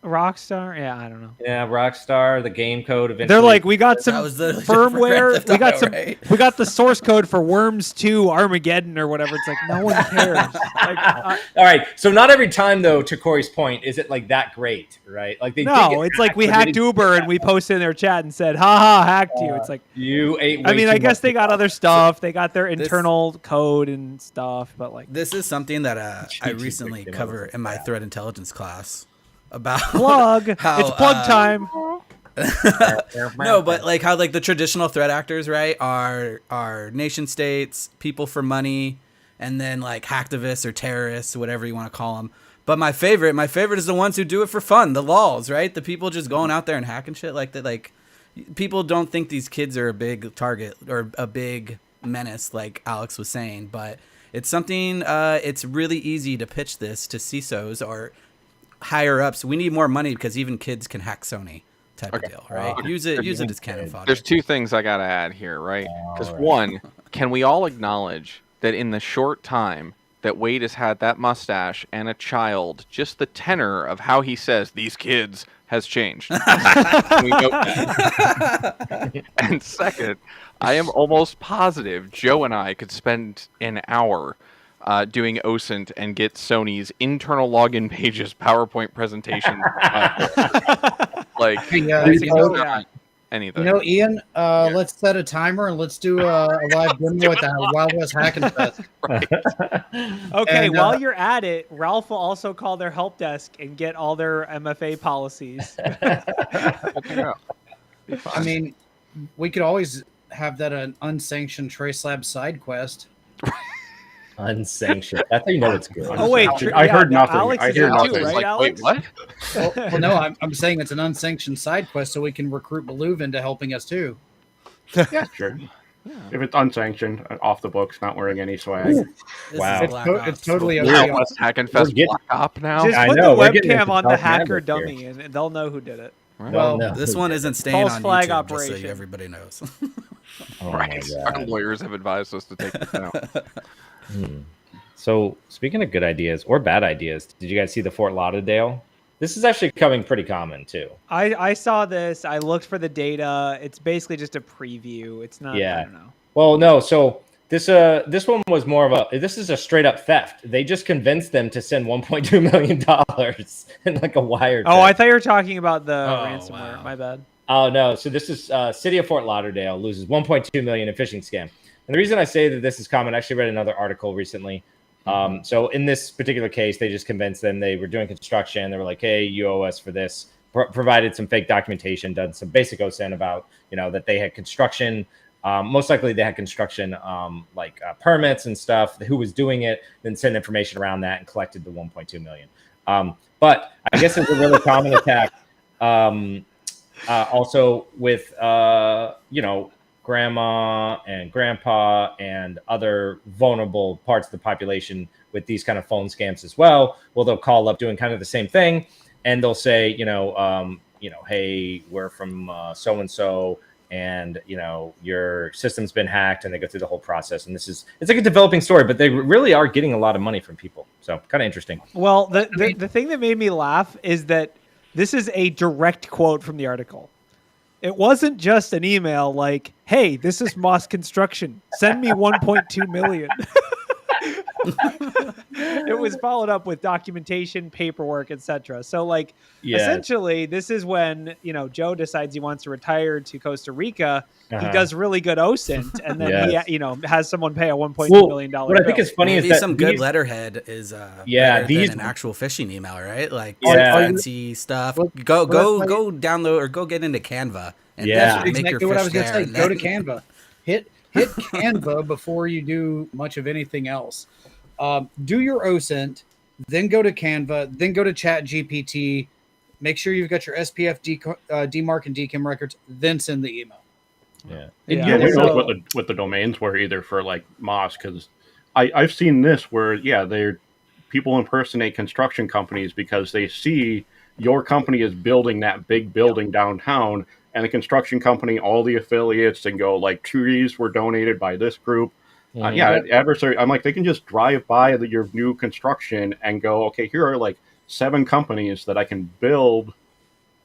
Rockstar? Yeah, I don't know. Yeah, Rockstar, the game code eventually. They're like, we got some That was literally firmware. Grand Theft We got Auto, some. right? We got the source code for Worms 2 Armageddon or whatever. It's like no one cares. Like, all right, so not every time though. To Corey's point, is it like that great, right? Like they no, it's like we hacked Uber and we posted in their chat and said, "Ha ha, hacked you." It's like you ate. I mean, I guess they got other stuff. They got their This- internal code and stuff, but like This is something that I GG recently victim cover of in my that. threat intelligence class about plug. how, It's plug time. No, but like how like the traditional threat actors, right, are nation states, people for money, and then like hacktivists or terrorists, whatever you want to call them. But my favorite is the ones who do it for fun, the lols, right? The people just going out there and hacking shit like that. Like people don't think these kids are a big target or a big menace, like Alex was saying, but it's something. It's really easy to pitch this to CISOs or higher ups. We need more money because even kids can hack Sony. Type of deal, right? Use it as cannon fodder. There's two things I gotta add here, right? Because one, can we all acknowledge that in the short time that Wade has had that mustache and a child, just the tenor of how he says these kids has changed. We know that. And second, I am almost positive Joe and I could spend an hour doing OSINT and get Sony's internal login pages PowerPoint presentation. Like, Hey, anything. Ian, let's set a timer and let's do a live demo at the Wild West Hacking Fest. Okay, And, while you're at it, Ralph will also call their help desk and get all their MFA policies. I mean, we could always have that an unsanctioned TraceLab side quest. Unsanctioned. That's how you know it's good. Oh wait, I heard nothing. Alex I is hear in nothing. too, right, Like, Alex? wait, what? Well, no, I'm saying it's an unsanctioned side quest, so we can recruit Beluv into helping us too. Yeah, sure. If it's unsanctioned, off the books, not wearing any swag. This Wow. is Black Ops. It's totally We're okay. at West Hacking Fest getting- Black Op now. Just I put know, the we're getting webcam into on the Talkin hacker Bout here. dummy, and they'll know who did it. Well, no. This one isn't staying False on flag YouTube, just so operation. everybody knows. Oh Right. my Our God. lawyers have advised us to take this down. So speaking of good ideas or bad ideas, did you guys see the Fort Lauderdale? This is actually becoming pretty common too. I saw this. I looked for the data. It's basically just a preview. It's not. Yeah. I don't know. Well, no. So this one was more of a. This is a straight up theft. They just convinced them to send $1.2 million in like a wire. Oh, I thought you were talking about the Oh, ransomware. wow. My bad. Oh no! So this is City of Fort Lauderdale loses 1.2 million in phishing scam. And the reason I say that this is common, I actually read another article recently. So in this particular case, they just convinced them. They were doing construction. They were like, "Hey, you owe us for this." Provided some fake documentation, done some basic OSINT about that they had construction. Most likely they had construction permits and stuff. Who was doing it? Then sent information around that and collected the 1.2 million. But I guess it's a really common attack. Also with grandma and grandpa and other vulnerable parts of the population with these kind of phone scams as well. Well, they'll call up doing kind of the same thing, and they'll say, hey, we're from so and so, and your system's been hacked, and they go through the whole process. And it's like a developing story, but they really are getting a lot of money from people. So kind of interesting. Well, the thing that made me laugh is that this is a direct quote from the article. It wasn't just an email like, "Hey, this is Moss Construction. Send me 1.2 million." It was followed up with documentation, paperwork, etc. So, essentially, this is when Joe decides he wants to retire to Costa Rica. He does really good OSINT, and then he has someone pay a $1.2 million bill. What I think is funny Maybe is that some good letterhead is better than an actual phishing email, right? Like fancy stuff. Go download or go get into Canva and That's make your exactly what I fish was going to there. say. Go to Canva. Hit Canva before you do much of anything else. Do your OSINT, then go to Canva, then go to ChatGPT. Make sure you've got your SPF, DMARC, and DKIM records. Then send the email. Who knows what the domains were either for like Moss, because I've seen this where they're people impersonate construction companies because they see your company is building that big building downtown, and the construction company, all the affiliates, and go like trees were donated by this group. Adversary. I'm like, they can just drive by your new construction and go, okay, here are like 7 companies that I can build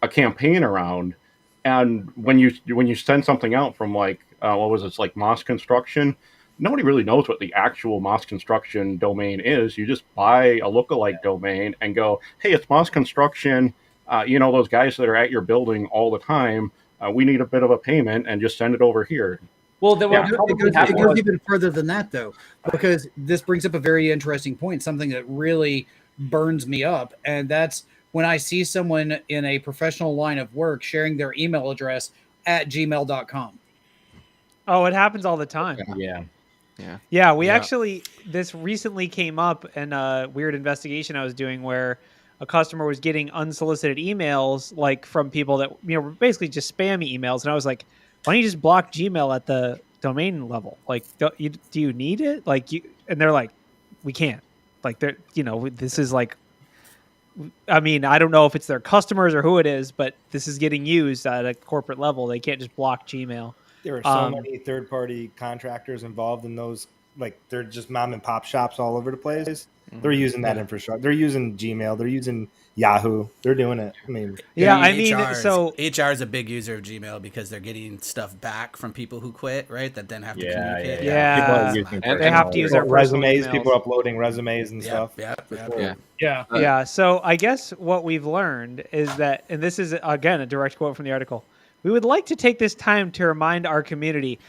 a campaign around. And when you send something out from like what was it, it's like Moss Construction, nobody really knows what the actual Moss Construction domain is. You just buy a lookalike domain and go, hey, it's Moss Construction. Those guys that are at your building all the time. We need a bit of a payment, and just send it over here. Well, then it goes even further than that, though, because this brings up a very interesting point, something that really burns me up, and that's when I see someone in a professional line of work sharing their email address at gmail.com. Oh, it happens all the time. Yeah. We actually, this recently came up in a weird investigation I was doing where a customer was getting unsolicited emails like from people that, were basically just spammy emails. And I was like, why don't you just block Gmail at the domain level? Like, do you need it? And they're like, we can't. Like, this is like, I mean, I don't know if it's their customers or who it is, but this is getting used at a corporate level. They can't just block Gmail. There are so many third-party contractors involved in those. Like, they're just mom and pop shops all over the place. They're using that infrastructure. They're using Gmail. They're using Yahoo. They're doing it. I mean, HR is a big user of Gmail because they're getting stuff back from people who quit, right? That then have to communicate. And they have to use their resumes. People are uploading resumes and stuff. Yeah. So I guess what we've learned is that, and this is again a direct quote from the article, we would like to take this time to remind our community,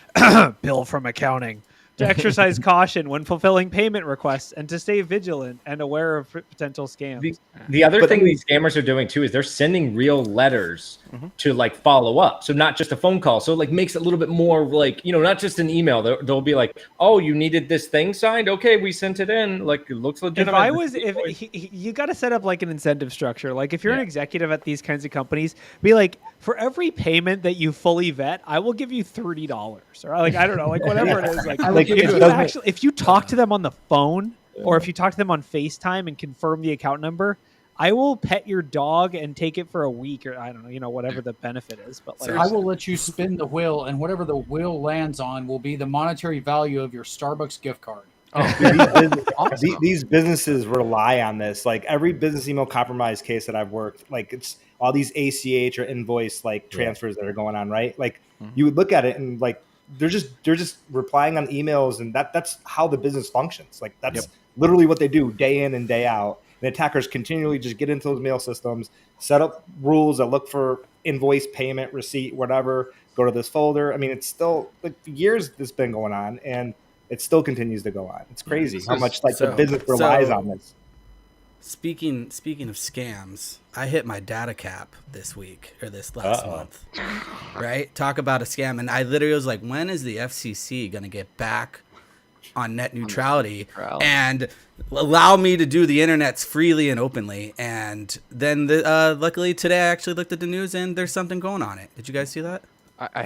Bill from accounting, to exercise caution when fulfilling payment requests and to stay vigilant and aware of potential scams. The other thing these scammers are doing too is they're sending real letters to like follow up. So not just a phone call. So it like makes it a little bit more like, not just an email. They'll be like, oh, you needed this thing signed? Okay, we sent it in. Like, it looks legitimate. You got to set up like an incentive structure. Like if you're an executive at these kinds of companies, be like, for every payment that you fully vet, I will give you $30 or like, I don't know, like whatever it is. Like if you talk to them on the phone or if you talk to them on FaceTime and confirm the account number, I will pet your dog and take it for a week or I don't know, whatever the benefit is. But like, I will let you spin the wheel, and whatever the wheel lands on will be the monetary value of your Starbucks gift card. These businesses rely on this. Like every business email compromise case that I've worked, like it's all these ACH or invoice like transfers that are going on, right? Like you would look at it and like they're just replying on emails, and that's how the business functions. Like that's literally what they do day in and day out. And attackers continually just get into those mail systems, set up rules that look for invoice, payment, receipt, whatever, go to this folder. I mean, it's still like years this has been going on, and it still continues to go on. It's crazy how much like the business relies on this. Speaking of scams, I hit my data cap this week or this last month. Right? Talk about a scam. And I literally was like, when is the FCC going to get back on net neutrality and allow me to do the internets freely and openly? And then luckily today I actually looked at the news and there's something going on it. Did you guys see that?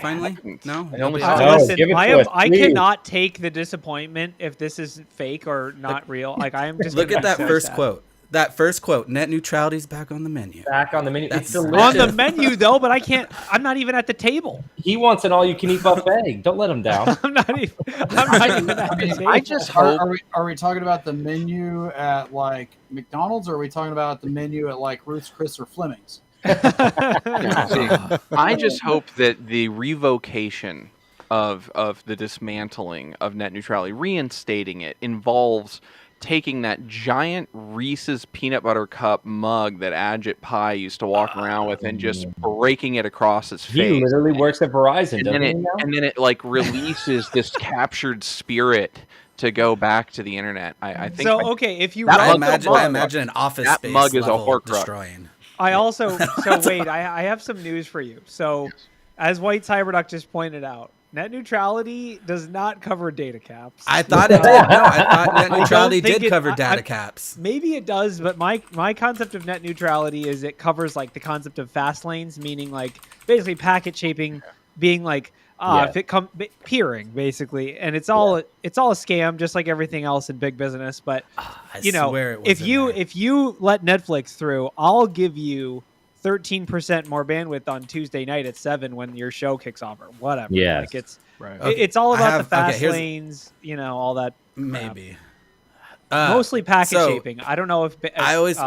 Finally? No? Listen, I cannot take the disappointment if this is fake or not real. Like I am just look at that first quote. That first quote, net neutrality is back on the menu. Back on the menu. That's on the menu, though, but I can't. I'm not even at the table. He wants an all-you-can-eat buffet. Don't let him down. I'm not even at the table. I just hope. Are we talking about the menu at like McDonald's, or are we talking about the menu at like Ruth's Chris or Fleming's? I just hope that the revocation of the dismantling of net neutrality, reinstating it, involves taking that giant Reese's peanut butter cup mug that Ajit Pai used to walk around with and just breaking it across his face. He literally works at Verizon, and then it like releases this captured spirit to go back to the internet. I think so. Okay, if you I imagine an office space mug is a Horcrux destroying. I also wait. I have some news for you. So, as White Cyberduck just pointed out, net neutrality does not cover data caps. I thought it did. No, I thought net neutrality did cover data caps. Maybe it does, but my concept of net neutrality is it covers like the concept of fast lanes, meaning like basically packet shaping being like if it peering basically, and it's all a scam, just like everything else in big business. But if you let Netflix through, I'll give you 13% more bandwidth on Tuesday night at 7 when your show kicks off or whatever. Yeah, like it's all about the fast lanes, all that. Maybe mostly packet shaping. I don't know if I always.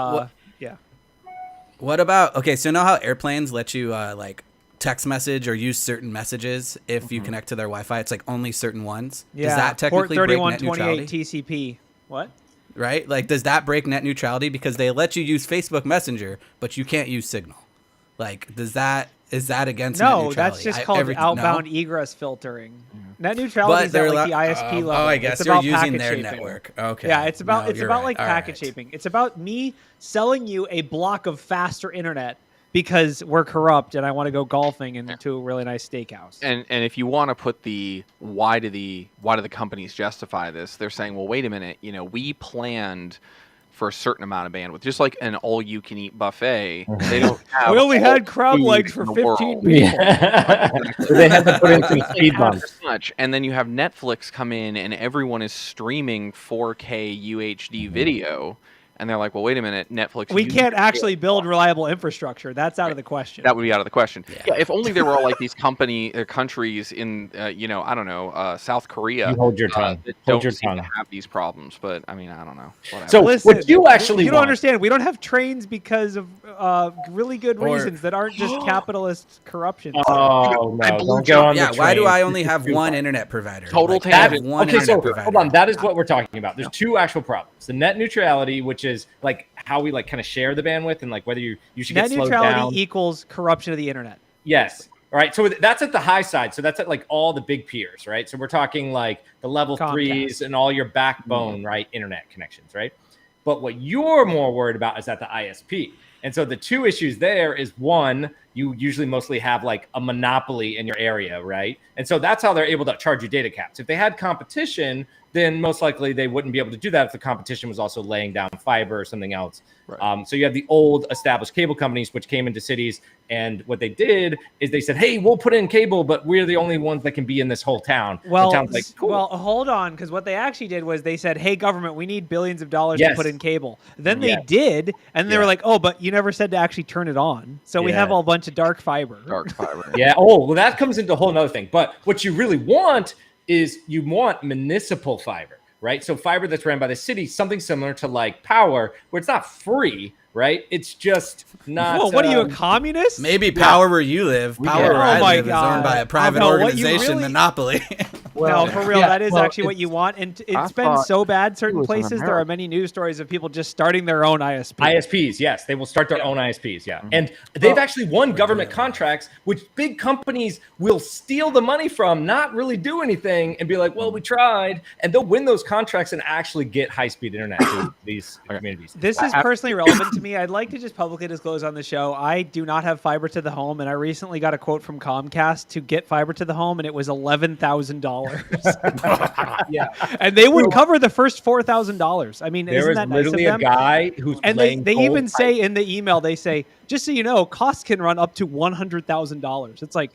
What about, okay, so you know how airplanes let you like text message or use certain messages if you connect to their Wi-Fi? It's like only certain ones. Yeah. Does that technically Port break net 3128 neutrality? TCP. What? Right? Like, does that break net neutrality? Because they let you use Facebook Messenger, but you can't use Signal. Like, is that against net No, neutrality? that's just called outbound egress filtering. Net neutrality is at like the ISP level. Oh, I guess it's you're about using packet their shaping. network. Okay. Yeah, it's about No, you're like right. All packet right. shaping. It's about me selling you a block of faster internet because we're corrupt and I want to go golfing into a really nice steakhouse. And if you want to put the why do the companies justify this? They're saying, well, wait a minute, we planned for a certain amount of bandwidth, just like an all-you-can-eat buffet. They don't have. We only all had crab food legs in for the 15 world. people. Yeah. So they had to put in some speed bumps. As much, and then you have Netflix come in, and everyone is streaming 4K UHD video, and they're like, well, wait a minute, Netflix. We can't actually build reliable infrastructure. That's out of the question. That would be out of the question. Yeah. If only there were all like these countries in, I don't know, South Korea. You hold your tongue. That Hold don't your seem tongue. to have these problems, but I mean, I don't know. Whatever. So Listen, what you actually you don't want- understand. We don't have trains because of really good Or- reasons that aren't just capitalist corruption. Oh I no! blew Don't go on Yeah, the why do train. I only have one internet provider? Total Like, I have tangent. one Okay, internet so provider. hold on. That is what we're talking about. There's two actual problems: the net neutrality, which is like how we like kind of share the bandwidth, and like whether you should Net get slowed neutrality down. equals corruption of the internet. Yes. All right. So that's at the high side. So that's at like all the big peers, right? So we're talking like the level Comcast. 3s and all your backbone, right? Internet connections, right? But what you're more worried about is at the ISP. And so the two issues there is one, you usually mostly have like a monopoly in your area, right? And so that's how they're able to charge you data caps. If they had competition, then most likely they wouldn't be able to do that if the competition was also laying down fiber or something else. Right. So you have the old established cable companies which came into cities, and what they did is they said, "Hey, we'll put in cable, but we're the only ones that can be in this whole town." Well, the town's like, cool. well, hold on, because what they actually did was they said, "Hey, government, we need billions of dollars Yes. to put in cable." Then they Yes. did, and they Yeah. were like, "Oh, but you never said to actually turn it on." So we Yeah. have a bunch of dark fiber. Dark fiber. Yeah. Oh, well, that comes into a whole nother thing. But what you really want is you want municipal fiber, right? So fiber that's ran by the city, something similar to like power, where it's not free, right? It's just not. Whoa, what are you, a communist? Maybe Power Where You Live, Power Yeah. Where I Oh my Live is owned by a God. private No, what you organization, really- Monopoly. No, for real, yeah, that is well, actually what it's- you want. And I it's been thought so bad it certain was in places. There are America. many news stories of people just starting their own ISP. ISPs, yes, they will start their own ISPs, yeah, and they've actually won government contracts, which big companies will steal the money from, not really do anything, and be like, "Well, we tried," and they'll win those contracts and actually get high-speed internet to these communities. This is personally relevant to me. I'd like to just publicly disclose on the show, I do not have fiber to the home, and I recently got a quote from Comcast to get fiber to the home, and it was $11,000. Yeah. And they would cover the first $4,000. I mean, There isn't is that nice of literally a them? guy who's And laying they cold even pipe. say in the email, they say, just so you know, costs can run up to $100,000. It's like,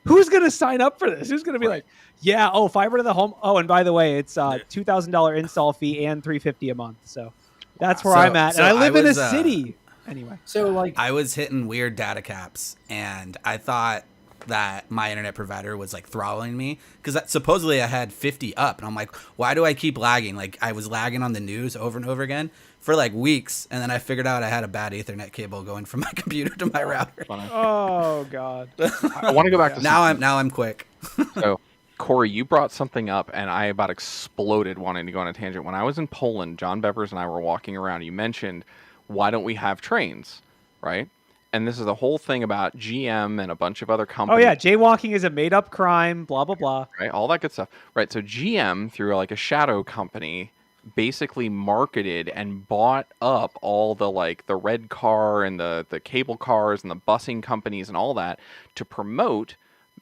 who's going to sign up for this? Who's going to be like, yeah, oh, fiber to the home. Oh, and by the way, it's $2,000 install fee and $350 a month. So that's where So- I'm at. so And I live in a was, city. Anyway. So like I was hitting weird data caps, and I thought that my internet provider was like throttling me because supposedly I had 50 up, and I'm like, why do I keep lagging? Like I was lagging on the news over and over again for like weeks, and then I figured out I had a bad Ethernet cable going from my computer to my router. Oh, God. I want to go back to Now I'm quick. So, Corey, you brought something up, and I about exploded wanting to go on a tangent. When I was in Poland, John Bevers and I were walking around. You mentioned, why don't we have trains, right? And this is the whole thing about GM and a bunch of other Oh, companies. yeah. Jaywalking is a made up crime, blah, blah, blah. Right, all that good stuff. Right, so GM, through like a shadow company, basically marketed and bought up all the like the red car and the cable cars and the busing companies and all that to promote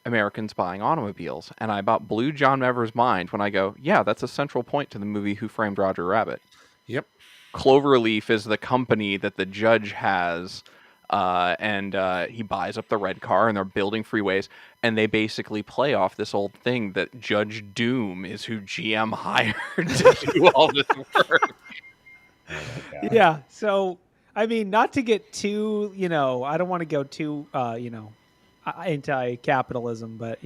Americans buying automobiles. And I about blew John Evers' mind when I go, yeah, that's a central point to the movie Who Framed Roger Rabbit. Yep. Cloverleaf is the company that the judge has, and he buys up the red car, and they're building freeways, and they basically play off this old thing that Judge Doom is who GM hired to do all this work. Yeah. So, I mean, not to get too, I don't want to go too, anti-capitalism, but,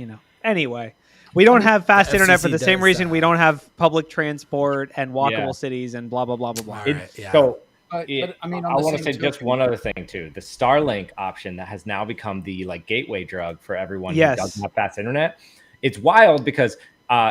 anyway. We don't have fast The internet for FCC the same does reason that. we don't have public transport and walkable Yeah. cities and blah, blah, blah, blah, blah. All It- right, yeah. So But I mean, I want to say just one other thing too. The Starlink option that has now become the like gateway drug for everyone who doesn't have fast internet. It's wild because,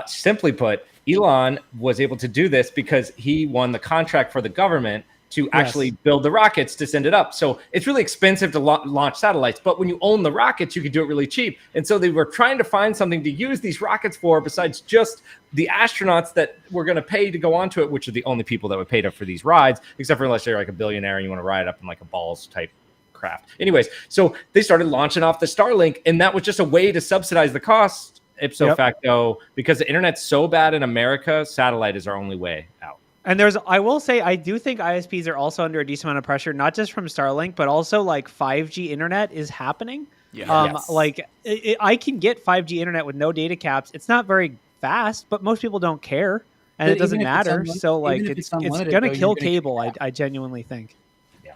simply put, Elon was able to do this because he won the contract for the government to actually build the rockets to send it up. So it's really expensive to launch satellites, but when you own the rockets, you can do it really cheap. And so they were trying to find something to use these rockets for besides just the astronauts that were going to pay to go onto it, which are the only people that would pay for these rides, except for unless you're like a billionaire and you want to ride up in like a balls type craft. Anyways, so they started launching off the Starlink, and that was just a way to subsidize the cost ipso facto, because the internet's so bad in America, satellite is our only way out. And I will say, I do think ISPs are also under a decent amount of pressure, not just from Starlink, but also like 5G internet is happening. Yeah. Like I can get 5G internet with no data caps. It's not very fast, but most people don't care, and it doesn't matter. So like it's going to kill cable. I genuinely think. Yeah.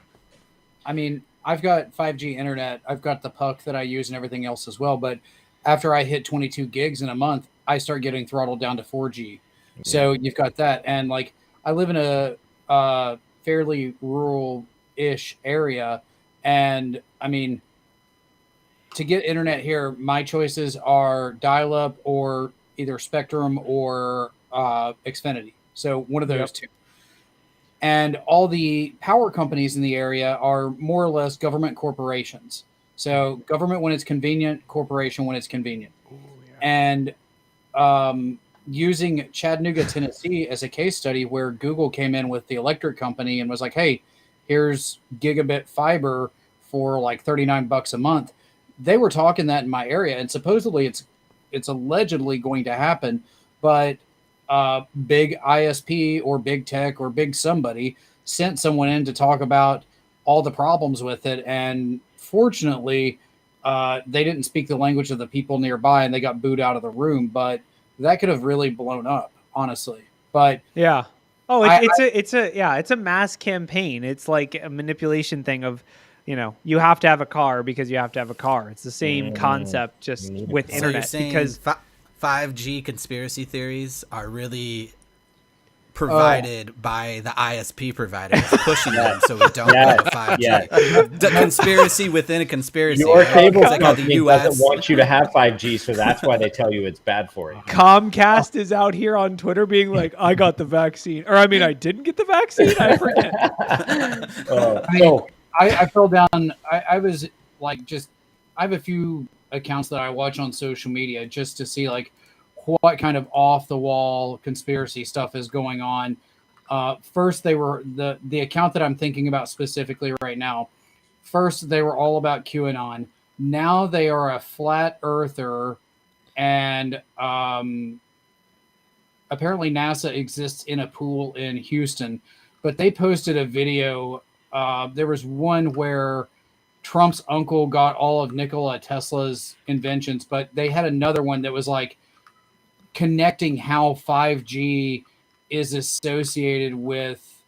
I mean, I've got 5G internet. I've got the puck that I use and everything else as well. But after I hit 22 gigs in a month, I start getting throttled down to 4G. Yeah. So you've got that. And like, I live in a fairly rural-ish area, and I mean, to get internet here, my choices are dial-up or either Spectrum or Xfinity. So one of those two. And all the power companies in the area are more or less government corporations. So government when it's convenient, corporation when it's convenient. Ooh, yeah. And using Chattanooga, Tennessee as a case study where Google came in with the electric company and was like, hey, here's gigabit fiber for like $39 a month. They were talking that in my area, and supposedly it's allegedly going to happen, but big ISP or big tech or big somebody sent someone in to talk about all the problems with it. And fortunately, they didn't speak the language of the people nearby and they got booed out of the room, but that could have really blown up, honestly. But yeah. Oh, it's a mass campaign. It's like a manipulation thing of, you have to have a car because you have to have a car. It's the same concept, just with internet. So you're saying because 5G conspiracy theories are really provided by the ISP providers pushing them so we don't go to 5G. The conspiracy within a conspiracy. Your cable company doesn't want you to have 5G, so that's why they tell you it's bad for you. Comcast is out here on Twitter being like, I got the vaccine. Or I mean, I didn't get the vaccine. I forget. I fell down. I was like, I have a few accounts that I watch on social media just to see like what kind of off the wall conspiracy stuff is going on. First, they were the account that I'm thinking about specifically right now. First, they were all about QAnon. Now they are a flat earther, and apparently NASA exists in a pool in Houston. But they posted a video. There was one where Trump's uncle got all of Nikola Tesla's inventions, but they had another one that was like connecting how 5G is associated with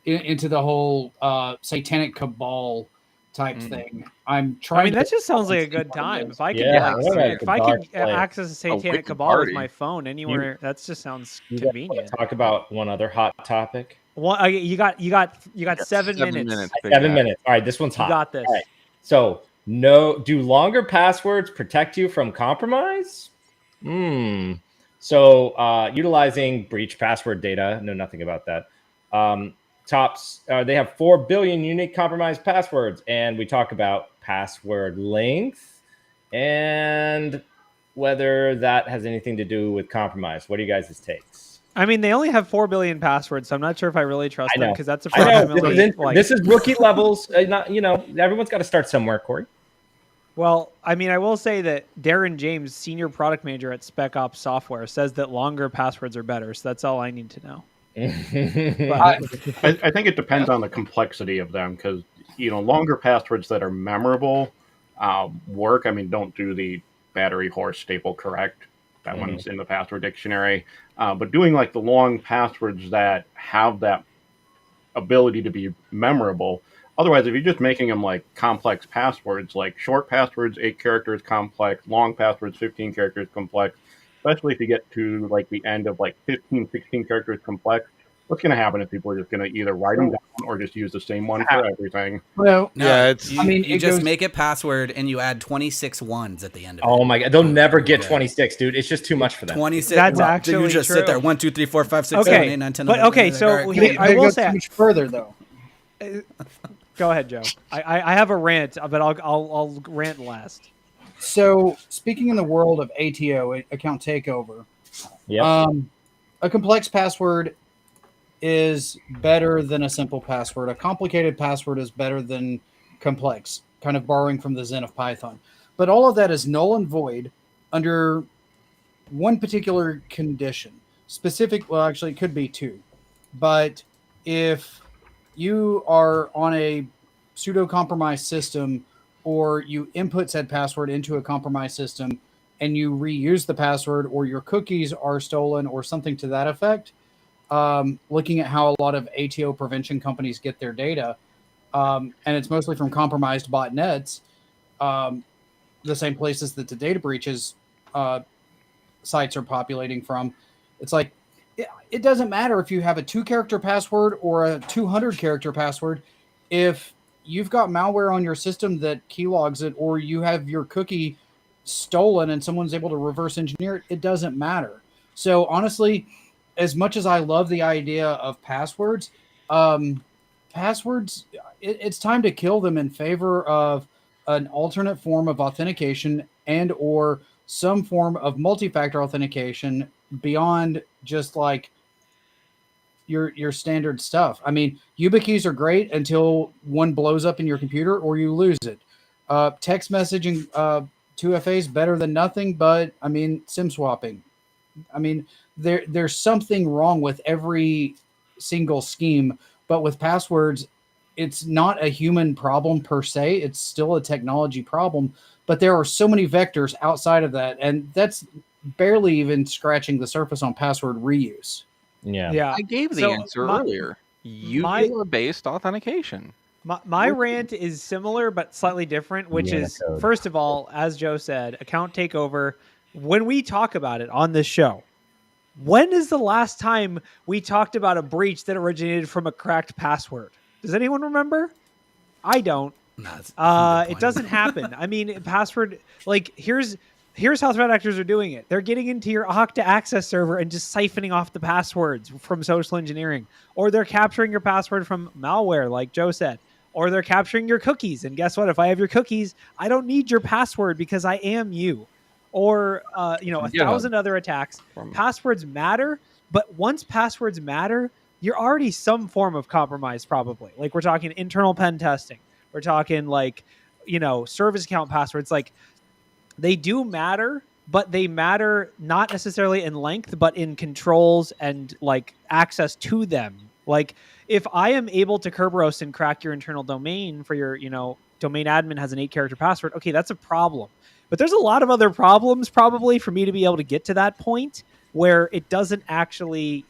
into the whole satanic cabal type thing. I'm trying. I mean, that just sounds like a good time. If I could, access a satanic cabal with my phone anywhere, that just sounds convenient. Talk about one other hot topic. You got 7 minutes. 7 minutes. All right, this one's hot. You got this. All right. So, do longer passwords protect you from compromise? So, utilizing breach password data, know nothing about that. They have 4 billion unique compromised passwords, and we talk about password length and whether that has anything to do with compromise. What are you guys' takes? I mean, they only have 4 billion passwords, so I'm not sure if I really trust them because that's approximately. This is rookie levels. Everyone's got to start somewhere, Corey. Well, I mean, I will say that Darren James, senior product manager at Spec Ops Software, says that longer passwords are better. So that's all I need to know. I think it depends on the complexity of them because, longer passwords that are memorable work. I mean, don't do the battery horse staple correct. That one's in the password dictionary. But doing like the long passwords that have that ability to be memorable. Otherwise, if you're just making them like complex passwords, like short passwords, 8 characters complex, long passwords, 15 characters complex, especially if you get to like the end of like 15, 16 characters complex, what's going to happen if people are just going to either write them down or just use the same one for everything? Well, No, Yeah, it's- you, I mean, you it just goes- make it password and you add 26 ones at the end of it. Oh my god, they'll never get Okay. 26, dude. It's just too much for them. 26. That's you actually just true. sit there 1, 2, 3, 4, 5, 6, Okay, 7, 8, 9, 10, but 11, okay, 12, so all right, here- cool. I will go say- too much further though. Go ahead, Joe. I have a rant, but I'll rant last. So, speaking in the world of ATO, account takeover, Yep. a complex password is better than a simple password. A complicated password is better than complex, kind of borrowing from the Zen of Python. But all of that is null and void under one particular condition. Well, actually, it could be two. But if you are on a pseudo-compromised system or you input said password into a compromised system and you reuse the password or your cookies are stolen or something to that effect, looking at how a lot of ATO prevention companies get their data, and it's mostly from compromised botnets, the same places that the data breaches sites are populating from. It's like, it doesn't matter if you have a 2-character password or a 200-character password. If you've got malware on your system that keylogs it, or you have your cookie stolen and someone's able to reverse engineer it, it doesn't matter. So honestly, as much as I love the idea of passwords, it's time to kill them in favor of an alternate form of authentication and or some form of multi-factor authentication beyond just like your standard stuff. I mean, YubiKeys are great until one blows up in your computer or you lose it. Text messaging 2FA is better than nothing, but I mean, SIM swapping. I mean, there's something wrong with every single scheme, but with passwords, it's not a human problem per se. It's still a technology problem, but there are so many vectors outside of that, and that's barely even scratching the surface on password reuse. Yeah. I gave the So answer my- earlier. UBIS-based authentication. My rant is similar but slightly different, which is, Unicode. first of all, as Joe said, account takeover. When we talk about it on this show, when is the last time we talked about a breach that originated from a cracked password? Does anyone remember? I don't. No, that's a good It point. doesn't happen. I mean, password, like, here's how threat actors are doing it. They're getting into your Okta access server and just siphoning off the passwords from social engineering, or they're capturing your password from malware, like Joe said, or they're capturing your cookies. And guess what? If I have your cookies, I don't need your password because I am you. Or, a thousand other attacks. Passwords matter, but once passwords matter, you're already some form of compromise, probably. Like, we're talking internal pen testing. We're talking service account passwords. Like, they do matter, but they matter not necessarily in length, but in controls and like access to them. Like, if I am able to Kerberos and crack your internal domain for your, domain admin has an 8-character password, okay, that's a problem. But there's a lot of other problems probably for me to be able to get to that point where it doesn't actually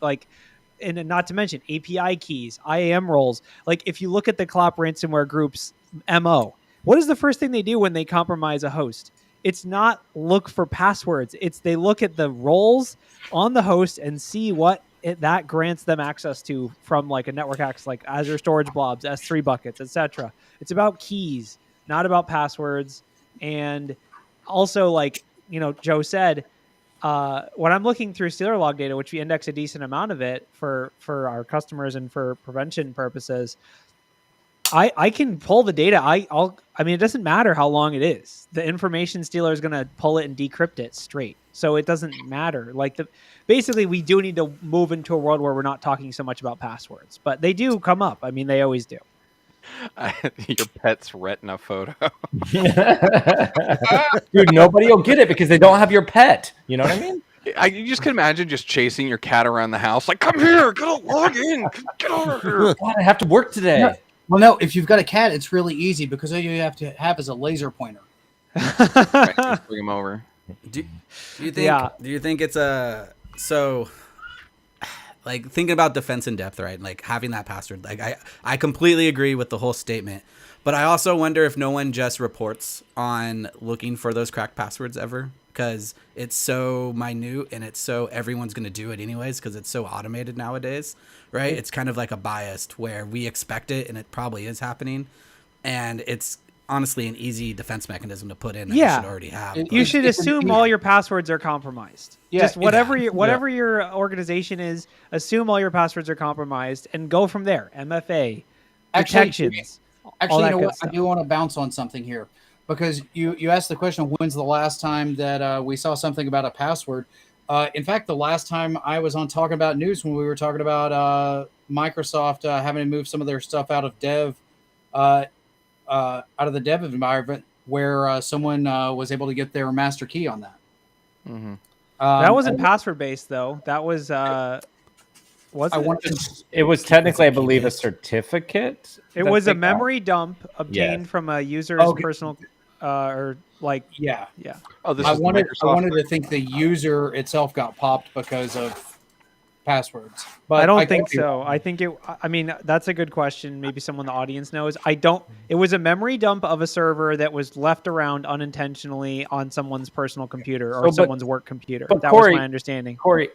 and not to mention API keys, IAM roles. Like, if you look at the Clop ransomware group's MO, what is the first thing they do when they compromise a host? It's not look for passwords. It's they look at the roles on the host and see what that grants them access to from like a network access, like Azure Storage Blobs, S3 buckets, etc. It's about keys, not about passwords. And also, like, Joe said, when I'm looking through Stealer log data, which we index a decent amount of it for our customers and for prevention purposes, I can pull the data. I mean, it doesn't matter how long it is. The information stealer is going to pull it and decrypt it straight. So it doesn't matter. Basically, we do need to move into a world where we're not talking so much about passwords, but they do come up. I mean, they always do. Your pet's retina photo. Dude, nobody will get it because they don't have your pet. You know what I mean? You just can imagine just chasing your cat around the house, like, come here, gotta log in, get over here. God, I have to work today. Yeah. Well, no, if you've got a cat, it's really easy because all you have to have is a laser pointer. Right, just bring him over. Do you think it's like thinking about defense in depth, right? Like having that password. Like I completely agree with the whole statement, but I also wonder if no one just reports on looking for those cracked passwords ever. because it's so minute and it's so everyone's going to do it anyways because it's so automated nowadays, right? It's kind of like a biased where we expect it and it probably is happening, and it's honestly an easy defense mechanism to put in that you should already have. You should assume all your passwords are compromised. Yeah, just whatever your organization is, assume all your passwords are compromised and go from there. MFA, protections. Actually, you know what? I do want to bounce on something here because you asked the question, when's the last time that we saw something about a password? In fact, the last time I was on Talking About News when we were talking about Microsoft having to move some of their stuff out of dev, out of the dev environment, where someone was able to get their master key on that. Mm-hmm. That wasn't password based though. That was it was technically, I believe, a certificate. It was a memory dump obtained from a user's personal Oh, I wanted to think the user itself got popped because of passwords, but I don't think so. I think I mean, that's a good question. Maybe someone in the audience knows. It was a memory dump of a server that was left around unintentionally on someone's personal computer or someone's work computer. That was my understanding. Corey,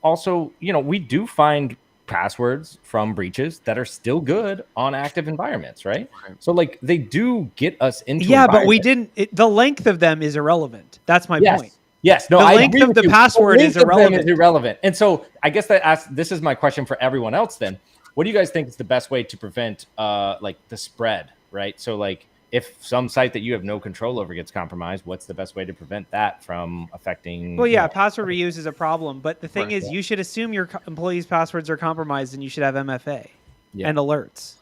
also, we do find passwords from breaches that are still good on active environments, right? So like they do get us into but we didn't. The length of them is irrelevant. That's my point. Yes, no, the length of the password is irrelevant. And so I guess this is my question for everyone else then. What do you guys think is the best way to prevent like the spread, right? So like if some site that you have no control over gets compromised, what's the best way to prevent that from affecting? Well, password reuse is a problem, but the thing is, you should assume your employees' passwords are compromised, and you should have MFA and alerts.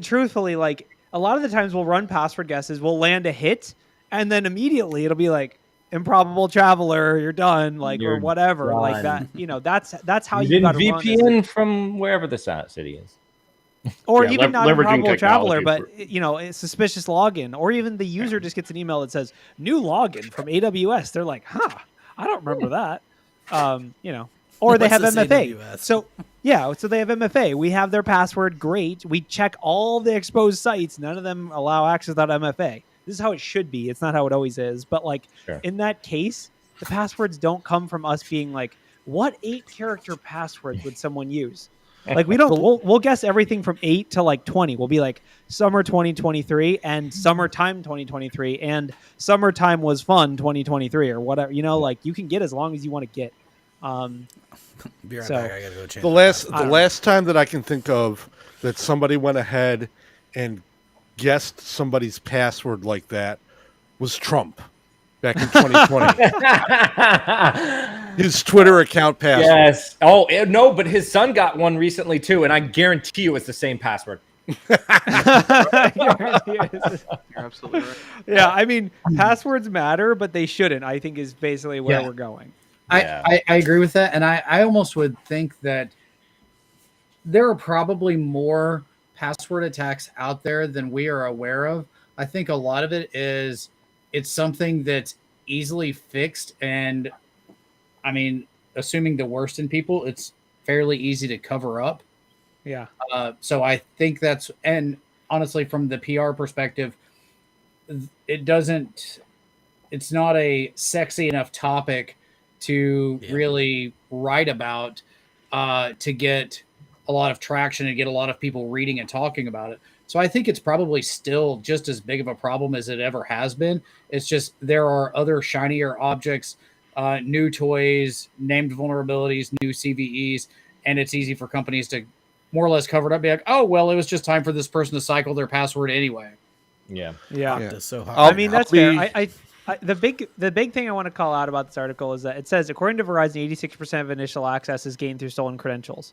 Truthfully, like a lot of the times we'll run password guesses, we'll land a hit, and then immediately it'll be like improbable traveler, you're done, or whatever, done. Like that. That's how you got to run VPN from wherever the city is. Or even not a probable traveler, but a suspicious login, or even the user just gets an email that says new login from AWS. They're like, I don't remember that. Or they have MFA. AWS? So they have MFA. We have their password. Great. We check all the exposed sites. None of them allow access without MFA. This is how it should be. It's not how it always is. But in that case, the passwords don't come from us being like, what 8-character passwords would someone use? Like we don't. We'll guess everything from 8 to 20. We'll be like summer 2023 and summertime 2023 and summertime was fun 2023 or whatever. You can get as long as you want to get. Be right back. I gotta go change. The last time that I can think of that somebody went ahead and guessed somebody's password like that was Trump back in 2020. His Twitter account password. Yes. Oh, no, but his son got one recently too, and I guarantee you it's the same password. You're absolutely right. Yeah, I mean, passwords matter, but they shouldn't, I think is basically where we're going. I agree with that, and I almost would think that there are probably more password attacks out there than we are aware of. I think a lot of it is it's something that's easily fixed, and I mean, assuming the worst in people, it's fairly easy to cover up. Yeah. So I think that's, and honestly, from the PR perspective, it's not a sexy enough topic to really write about to get a lot of traction and get a lot of people reading and talking about it. So I think it's probably still just as big of a problem as it ever has been. It's just there are other shinier objects, new toys, named vulnerabilities, new CVEs, and it's easy for companies to more or less cover it up, be like, oh, well, it was just time for this person to cycle their password anyway. Yeah. So I mean, that's fair. The big thing I want to call out about this article is that it says, according to Verizon, 86% of initial access is gained through stolen credentials.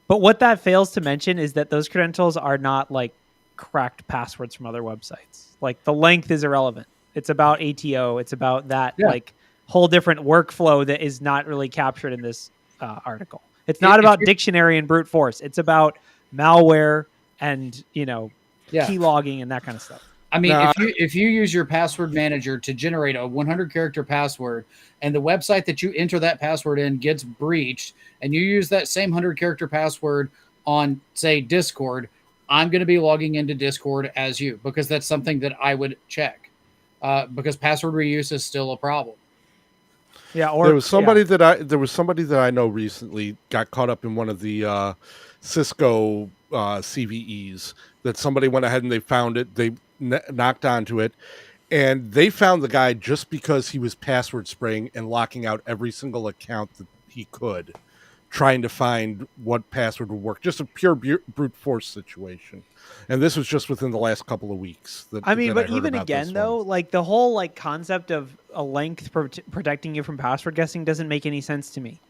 But what that fails to mention is that those credentials are not like cracked passwords from other websites. Like the length is irrelevant. It's about ATO. It's about that whole different workflow that is not really captured in this article. It's not about dictionary and brute force. It's about malware and key logging and that kind of stuff. I mean, if you use your password manager to generate a 100-character password and the website that you enter that password in gets breached and you use that same 100-character password on, say, Discord, I'm going to be logging into Discord as you because that's something that I would check. because password reuse is still a problem. Yeah, or there was somebody that I know recently got caught up in one of the Cisco CVEs that somebody went ahead and they found it. They knocked onto it, and they found the guy just because he was password spraying and locking out every single account that he could, trying to find what password would work. Just a pure brute force situation. And this was just within the last couple of weeks. But even again, though, like the whole like concept of a length protecting you from password guessing doesn't make any sense to me.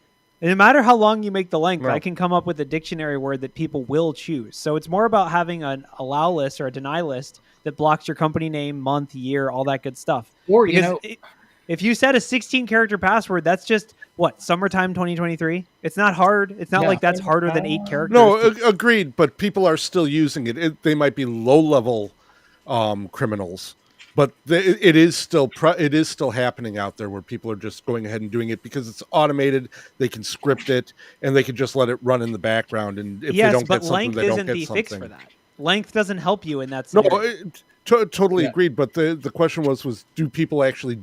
And no matter how long you make the length, I can come up with a dictionary word that people will choose. So it's more about having an allow list or a deny list that blocks your company name, month, year, all that good stuff. Or, if you set a 16-character password, that's just, summertime 2023? It's not hard. It's not like that's harder than 8 characters. No, agreed, but people are still using it. They might be low-level criminals, but it is still happening out there where people are just going ahead and doing it because it's automated. They can script it, and they can just let it run in the background. And if they don't get something, they don't get something. Yes, but length isn't the fix for that. Length doesn't help you in that scenario. No, totally agreed, but the question was do people actually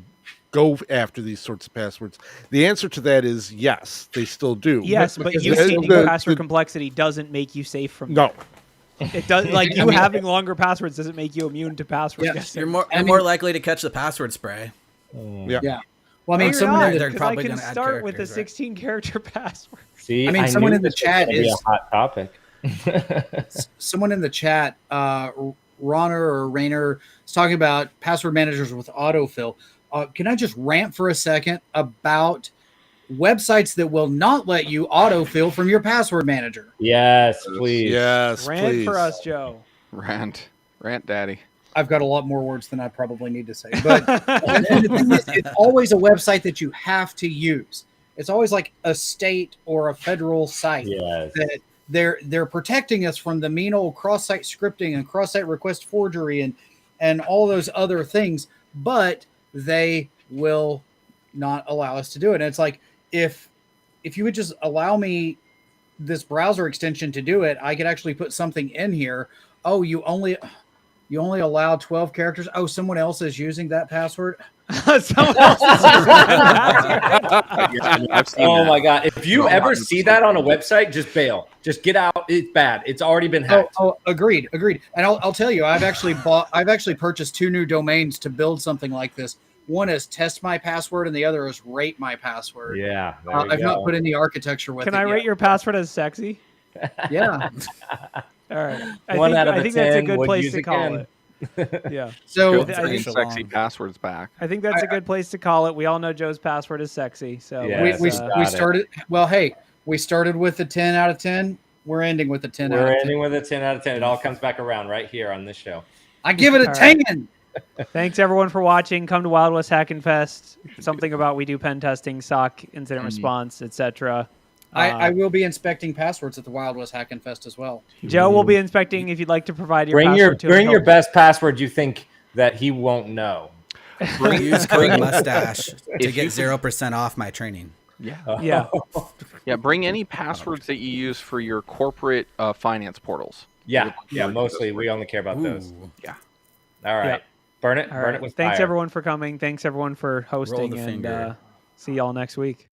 go after these sorts of passwords? The answer to that is yes, they still do. Yes, but you taking password complexity doesn't make you safe from no. It does. Like you having longer passwords doesn't make you immune to password guessing. You're more likely to catch the password spray. Yeah. Well, I mean, they're probably going to start with a 16-character password. See, I mean, someone in the chat is a hot topic. Someone in the chat, Ronner or Rainer, is talking about password managers with autofill. Can I just rant for a second about websites that will not let you autofill from your password manager? Yes, please. Yes, rant please. for us, Joe. Rant, daddy. I've got a lot more words than I probably need to say, but the thing is, it's always a website that you have to use. It's always like a state or a federal site that they're protecting us from the mean old cross-site scripting and cross-site request forgery and all those other things, but they will not allow us to do it. And it's like, if you would just allow me this browser extension to do it, I could actually put something in here. Oh, you only allow 12 characters. Oh, someone else is using that password. Someone else is using that password. Oh my God. If you ever see that on a website, just bail. Just get out. It's bad. It's already been hacked. Oh, agreed. And I'll tell you, I've actually purchased 2 new domains to build something like this. One is test my password, and the other is rate my password. Yeah, I've not put in the architecture with it. Can I rate your password as sexy? Yeah. All right. I think that's a good place to call it. Yeah. So I think sexy passwords back. I think that's a good place to call it. We all know Joe's password is sexy. So yeah, we started. Well, hey, we started with a 10 out of 10. We're ending with a 10 out of 10. We're ending with a 10 out of 10. It all comes back around right here on this show. I give it a 10. Thanks everyone for watching. Come to Wild West Hackin' Fest. Something about we do pen testing, SOC, incident response, etc. I will be inspecting passwords at the Wild West Hackin' Fest as well. Joe will be inspecting if you'd like to provide your password to him. Bring your best password you think that he won't know. Use code mustache to get 0% off my training. Yeah. Bring any passwords that you use for your corporate finance portals. Yeah. Mostly we only care about those. Yeah. All right. Yeah. Burn it with Thanks fire. everyone for coming. Thanks everyone for hosting, and see y'all next week.